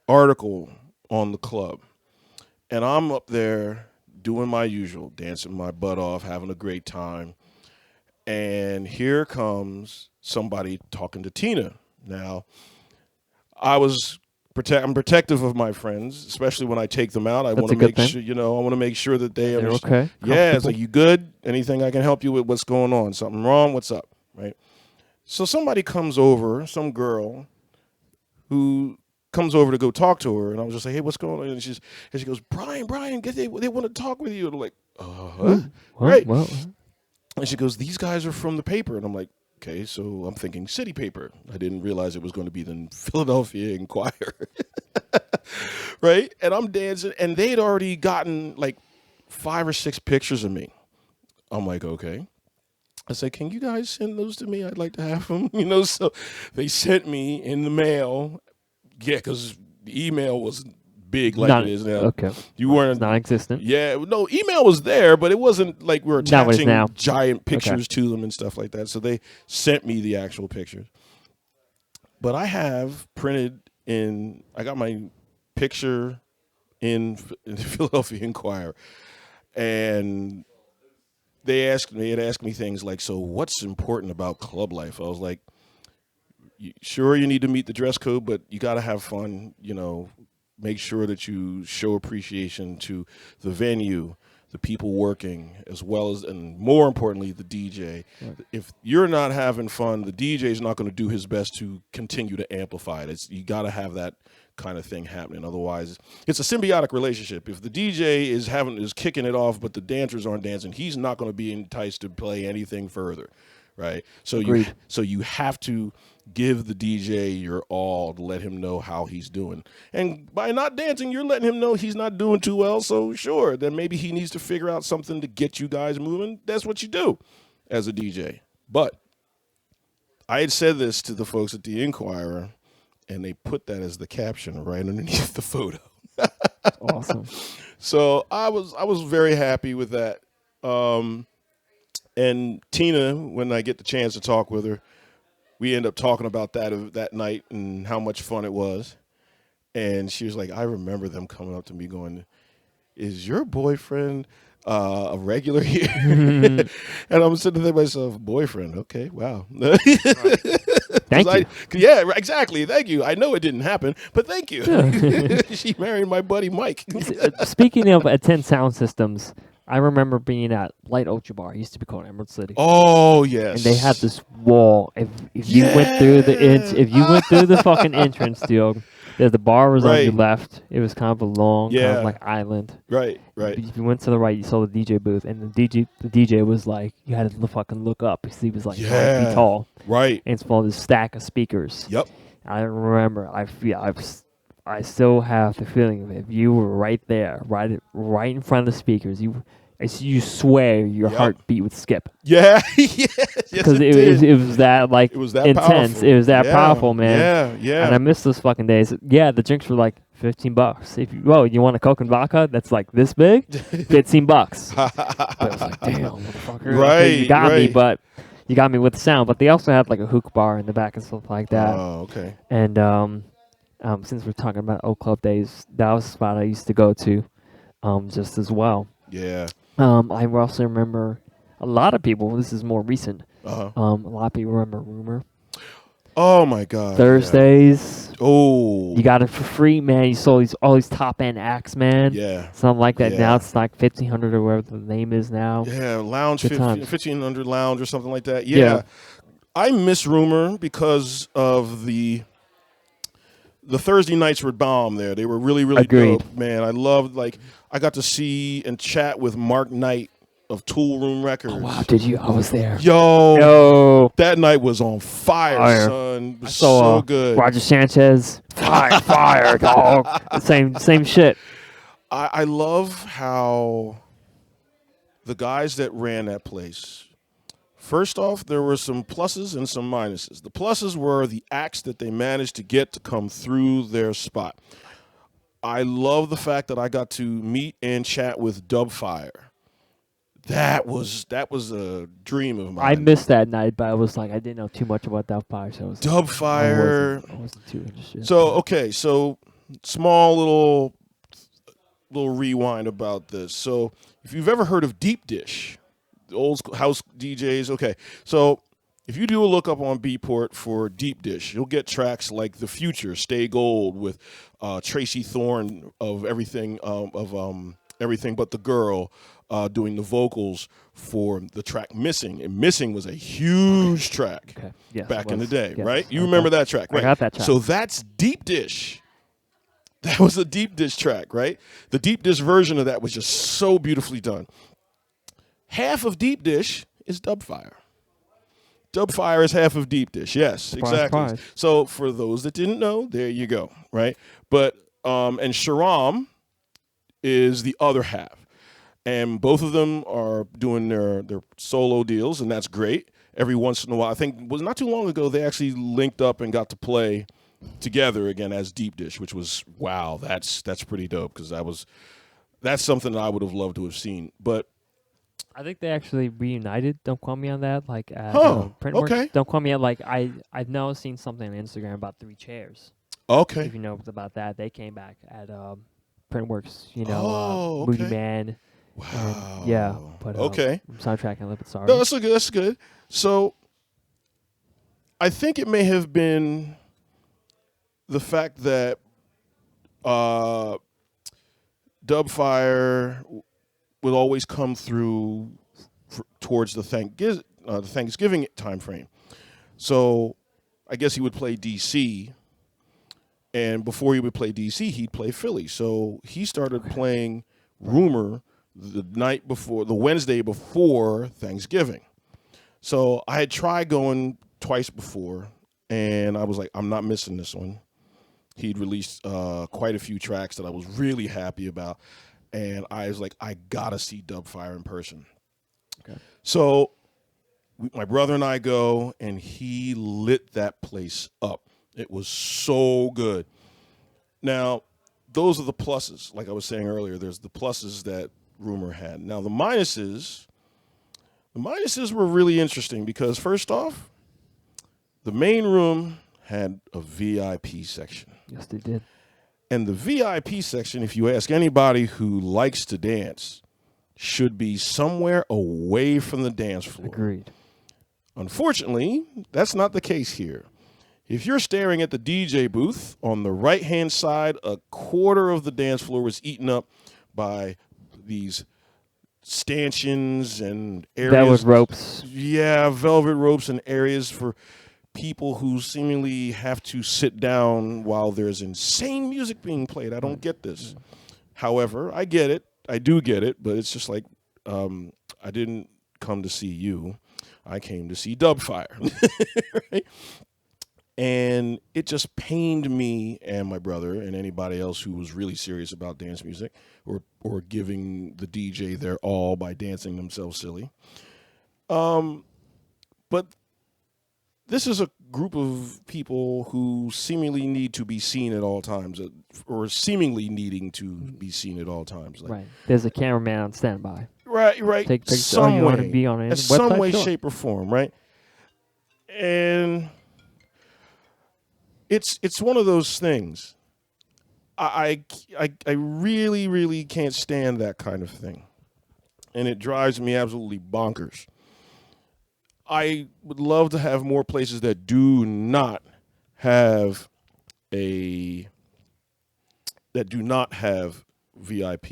article on the club. And I'm up there doing my usual, dancing my butt off, having a great time. And here comes somebody talking to Tina. Now, I'm protective of my friends, especially when I take them out. I want to make sure, I want to make sure that they're okay. Yeah, it's like, you good? Anything I can help you with? What's going on? Something wrong? What's up? Right. So somebody comes over, some girl who comes over to go talk to her, and I was just like, hey, what's going on? And she goes, Brian, they want to talk with you. And I'm like, right. Well. And she goes, these guys are from the paper, and I'm like, okay, so I'm thinking city paper. I didn't realize it was going to be the Philadelphia Inquirer. Right? And I'm dancing, and they'd already gotten like 5 or 6 pictures of me. I'm like, okay. I said, can you guys send those to me? I'd like to have them. So they sent me in the mail. Yeah, because the email wasn't big like it is now. Okay. You weren't non-existent. Yeah, no, email was there, but it wasn't like we're attaching giant pictures to them and stuff like that. So they sent me the actual pictures. But I have printed I got my picture in the Philadelphia Inquirer, and they had asked me things like, so what's important about club life? I was like, sure, you need to meet the dress code, but you got to have fun, make sure that you show appreciation to the venue, the people working, as well as, and more importantly, the DJ. Right. If you're not having fun, the DJ is not going to do his best to continue to amplify it. You got to have that kind of thing happening. Otherwise, it's a symbiotic relationship. If the DJ is kicking it off, but the dancers aren't dancing, he's not going to be enticed to play anything further. Right. So you have to give the DJ your all to let him know how he's doing. And by not dancing, you're letting him know he's not doing too well. So sure, then maybe he needs to figure out something to get you guys moving. That's what you do as a DJ. But I had said this to the folks at the Inquirer, and they put that as the caption right underneath the photo. Awesome. So I was very happy with that. And Tina, when I get the chance to talk with her, we end up talking about that night and how much fun it was. And she was like, I remember them coming up to me going, is your boyfriend a regular here? And I'm sitting there myself, boyfriend, okay, wow. Thank you. Yeah, exactly. Thank you. I know it didn't happen, but thank you. Yeah. She married my buddy Mike. Speaking of Attend Sound Systems, I remember being at Light Ultra Bar. It used to be called Emerald City. Oh yes. And they had this wall. If you went through the fucking entrance, dude, the bar was on your left. It was kind of a long, kind of like island. Right. If you went to the right, you saw the DJ booth, and the DJ was like, you had to fucking look up because he was like 9 feet tall. Right. And it's full of this stack of speakers. Yep. I remember. I still have the feeling of if you were right there, right in front of the speakers, You swear your Yup. heartbeat would skip. Yeah, yes, Because it did. it was that like It was that intense. powerful. It was that Yeah, powerful, man. Yeah, yeah. And I miss those fucking days. Yeah, the drinks were like $15. If you want a Coke and vodka that's like this big, $15. But it was like, damn, motherfucker. Right, Okay, you got me, right. but you got me with the sound. But they also had like a hookah bar in the back and stuff like that. Oh, okay. And since we're talking about old club days, that was a spot I used to go to, just as well. Yeah. I also remember a lot of people. This is more recent. Uh-huh. A lot of people remember Rumor. Oh my God. Thursdays. Yeah. Oh. You got it for free, man. You saw all these top end acts, man. Yeah. Something like that. Yeah. Now it's like 1500 or whatever the name is now. Yeah, lounge, Good times. 1500 lounge or something like that. Yeah. Yeah. I miss Rumor because of the Thursday nights were bomb there. They were really, really Agreed. dope, man. I loved, like, I got to see and chat with Mark Knight of Tool Room Records. Oh, wow, did you? I was there. Yo, that night was on fire. Son. It was so good. Roger Sanchez, fire, dog. Same shit. I love how the guys that ran that place, first off, there were some pluses and some minuses. The pluses were the acts that they managed to get to come through their spot. I love the fact that I got to meet and chat with Dubfire. That was a dream of mine. I missed that night, but I was like, I didn't know too much about Dubfire, so Dubfire. I wasn't too interested. So small little rewind about this. So if you've ever heard of Deep Dish, the old school house DJs, okay. So if you do a lookup on Beatport for Deep Dish, you'll get tracks like The Future, Stay Gold with Tracy Thorn of Everything Everything But the Girl, doing the vocals for the track Missing. And Missing was a huge track back in the day, right? You remember that track, right? I got that track. So that's Deep Dish. That was a Deep Dish track, right? The Deep Dish version of that was just so beautifully done. Half of Deep Dish is Dubfire. Dubfire is half of Deep Dish. Yes, exactly. So for those that didn't know, there you go, right? But and Sharam is the other half. And both of them are doing their solo deals, and that's great. Every once in a while, I think it was not too long ago, they actually linked up and got to play together again as Deep Dish, which was, wow, that's pretty dope, because that's something that I would have loved to have seen. But I think they actually reunited. Don't quote me on that. Like at Printworks. Okay. Don't quote me on like I've now seen something on Instagram about 3 Chairs. Okay. If you know about that, they came back at Printworks. Okay. Moody Man. Wow. And, yeah. But okay. I'm sidetracking a little bit. Sorry. No, that's good. That's good. So I think it may have been the fact that Dubfire would always come through towards the Thanksgiving time frame. So I guess he would play DC, and before he would play DC, he'd play Philly. So he started playing Rumor the Wednesday before Thanksgiving. So I had tried going twice before, and I was like, I'm not missing this one. He'd released quite a few tracks that I was really happy about, and I was like, I gotta see Dubfire in person. Okay. So my brother and I go, and he lit that place up. It was so good. Now, those are the pluses. Like I was saying earlier, there's the pluses that Rumor had. Now, the minuses were really interesting because, first off, the main room had a VIP section. Yes, they did. And the VIP section, if you ask anybody who likes to dance, should be somewhere away from the dance floor. Agreed. Unfortunately, that's not the case here. If you're staring at the DJ booth, on the right-hand side, a quarter of the dance floor was eaten up by these stanchions and areas. Velvet ropes. Yeah, velvet ropes and areas for people who seemingly have to sit down while there's insane music being played. I don't get this. However, I get it. I do get it, but it's just like I didn't come to see you. I came to see Dubfire. Right? And it just pained me and my brother and anybody else who was really serious about dance music or giving the DJ their all by dancing themselves silly. But this is a group of people who seemingly need to be seen at all times, or seemingly needing to be seen at all times. Right. There's a cameraman on standby. Right. Take pictures. Some you want to way, be on in some website? way, Sure. shape, or form, right? And it's one of those things. I really, really can't stand that kind of thing, and it drives me absolutely bonkers. I would love to have more places that do not have VIP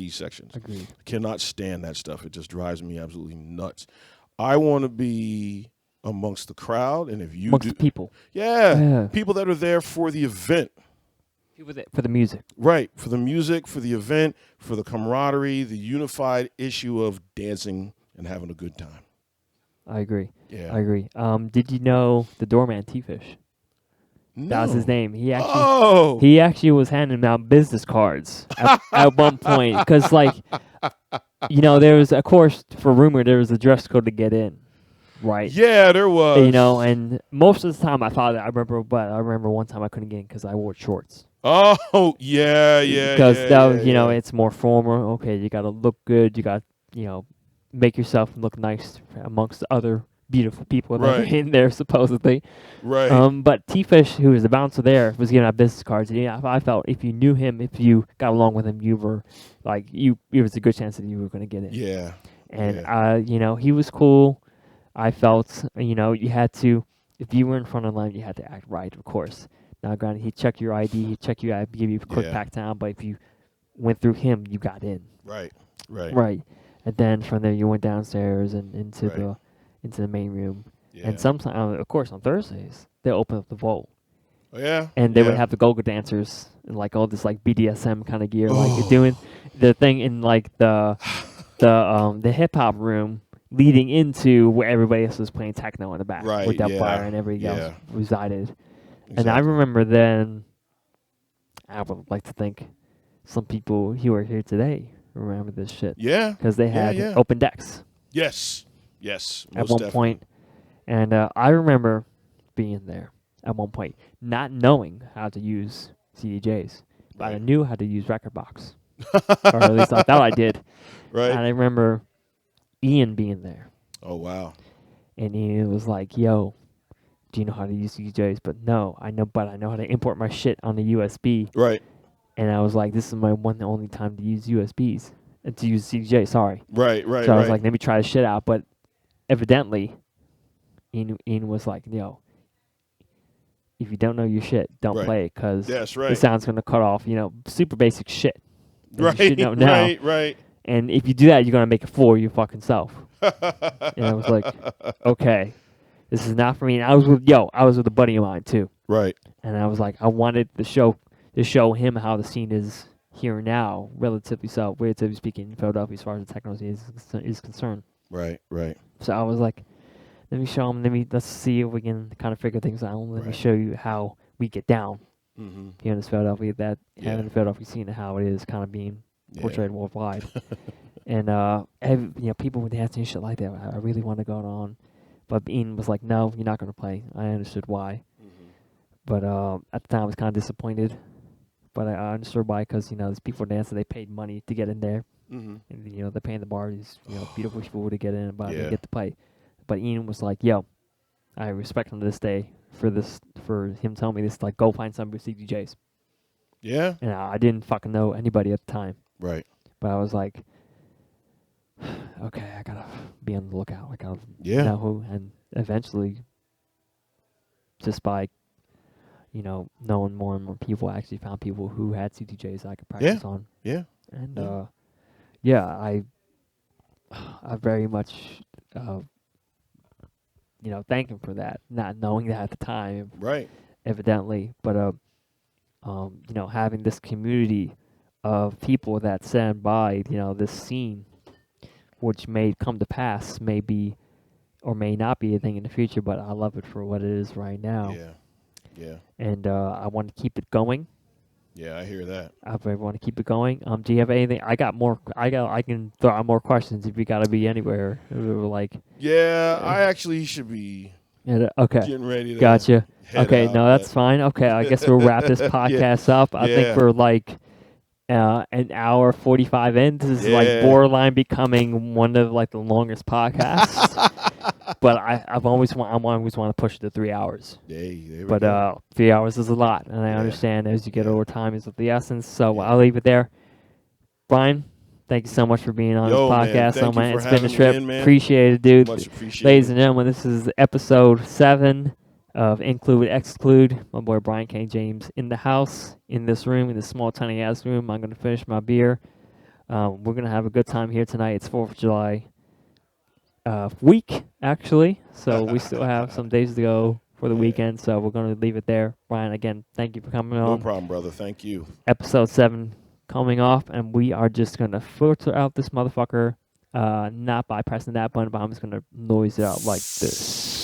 sections. Agreed. Cannot stand that stuff. It just drives me absolutely nuts. I want to be amongst the crowd, and if you amongst the people. Yeah, people that are there for the event. People that for the music. Right, for the music, for the event, for the camaraderie, the unified issue of dancing and having a good time. I agree. Yeah. I agree. Did you know the doorman T-Fish? No. That was his name. He actually was handing out business cards at one point because, like, there was, of course, for rumor, there was a dress code to get in, right? Yeah, there was. And most of the time I thought that I remember one time I couldn't get in because I wore shorts. Oh, yeah. Because it's more formal. Okay, you got to look good. You got, make yourself look nice amongst the other beautiful people that are in there, supposedly. Right. But T-Fish, who was the bouncer there, was giving out business cards. And I felt if you knew him, if you got along with him, you were like, it was a good chance that you were going to get in. Yeah. And, he was cool. I felt, you had to, if you were in front of the line, you had to act right, of course. Now, granted, he'd check your ID, he'd check your ID, give you a quick pack down, but if you went through him, you got in. Right. And then from there, you went downstairs and into the main room. Yeah. And sometimes, of course, on Thursdays, they'll open up the vault. Oh, yeah? And they would have the go-go dancers and, like, all this, like, BDSM kind of gear. Like, doing the thing in, like, the hip-hop room leading into where everybody else was playing techno in the back. Right, with Fire and everybody else resided. Exactly. And I remember then, I would like to think some people who are here today remember this shit. Yeah. Because they had open decks. Yes. At one point. And I remember being there at one point, not knowing how to use CDJs, but I knew how to use Record Box. Or at least I thought I did. Right. And I remember Ian being there. Oh, wow. And Ian was like, yo, do you know how to use CDJs? But no, I know how to import my shit on the USB. Right. And I was like, this is my one and only time to use USBs. To use CDJ, sorry. Right. So I was like, let me try this shit out. But evidently, Ian was like, yo, if you don't know your shit, don't play it because the sound's going to cut off, super basic shit. Right, you should know now. Right. And if you do that, you're going to make a fool of your fucking self. And I was like, okay, this is not for me. And I was with a buddy of mine too. Right. And I was like, I wanted to show him how the scene is here now, relatively speaking, in Philadelphia as far as the techno scene is concerned. Right. So I was like, let me show him. Let's see if we can kind of figure things out. Let me show you how we get down here in this Philadelphia, having the Philadelphia scene and how it is kind of being portrayed worldwide. And people were dancing and shit like that. I really want to go on, but Ian was like, "No, you're not going to play." I understood why, but at the time I was kind of disappointed. But I understood why, because these people dancing, they paid money to get in there, and they're paying the bar these beautiful people to get in, but they get to play. But Ian was like, "Yo, I respect him to this day for him telling me this. Like, go find some CDJs." Yeah. And I didn't fucking know anybody at the time. Right. But I was like, okay, I gotta be on the lookout. I gotta know who. And eventually, just by knowing more and more people, I actually found people who had CDJs I could practice on. Yeah. And I very much thank him for that, not knowing that at the time. Right. Evidently, but having this community of people that stand by, this scene, which may come to pass, may be or may not be a thing in the future, but I love it for what it is right now. Yeah. Yeah. And I want to keep it going. Yeah, I hear that. I really want to keep it going. Do you have anything? I can throw out more questions if you got to be anywhere. Like, Yeah, I actually should be okay, getting ready to gotcha. head Okay, out. no, that's fine. Okay, I guess we'll wrap this Yeah. podcast up. I think Yeah. we're like an hour 45 in. This is like Yeah. borderline becoming one of like the longest podcasts. But I always want to push it to 3 hours. Hey, there we But go. 3 hours is a lot, and I Yeah. understand as you get Yeah. older, time is of the essence. So Yeah. I'll leave it there. Brian, thank you so much for being on this Man, podcast. thank you for It's been a having me trip. in, man. Appreciate it, dude. Much appreciated. Ladies and gentlemen, this is episode 7 of Include Xclude. My boy Brian K. James in the house, in this room, in this small, tiny ass room. I'm going to finish my beer. We're going to have a good time here tonight. It's 4th of July week, actually. So we still have some days to go for the weekend. So we're going to leave it there. Brian, again, thank you for coming on. No problem, brother. Thank you. Episode 7 coming off, and we are just going to filter out this motherfucker, not by pressing that button, but I'm just going to noise it out like this.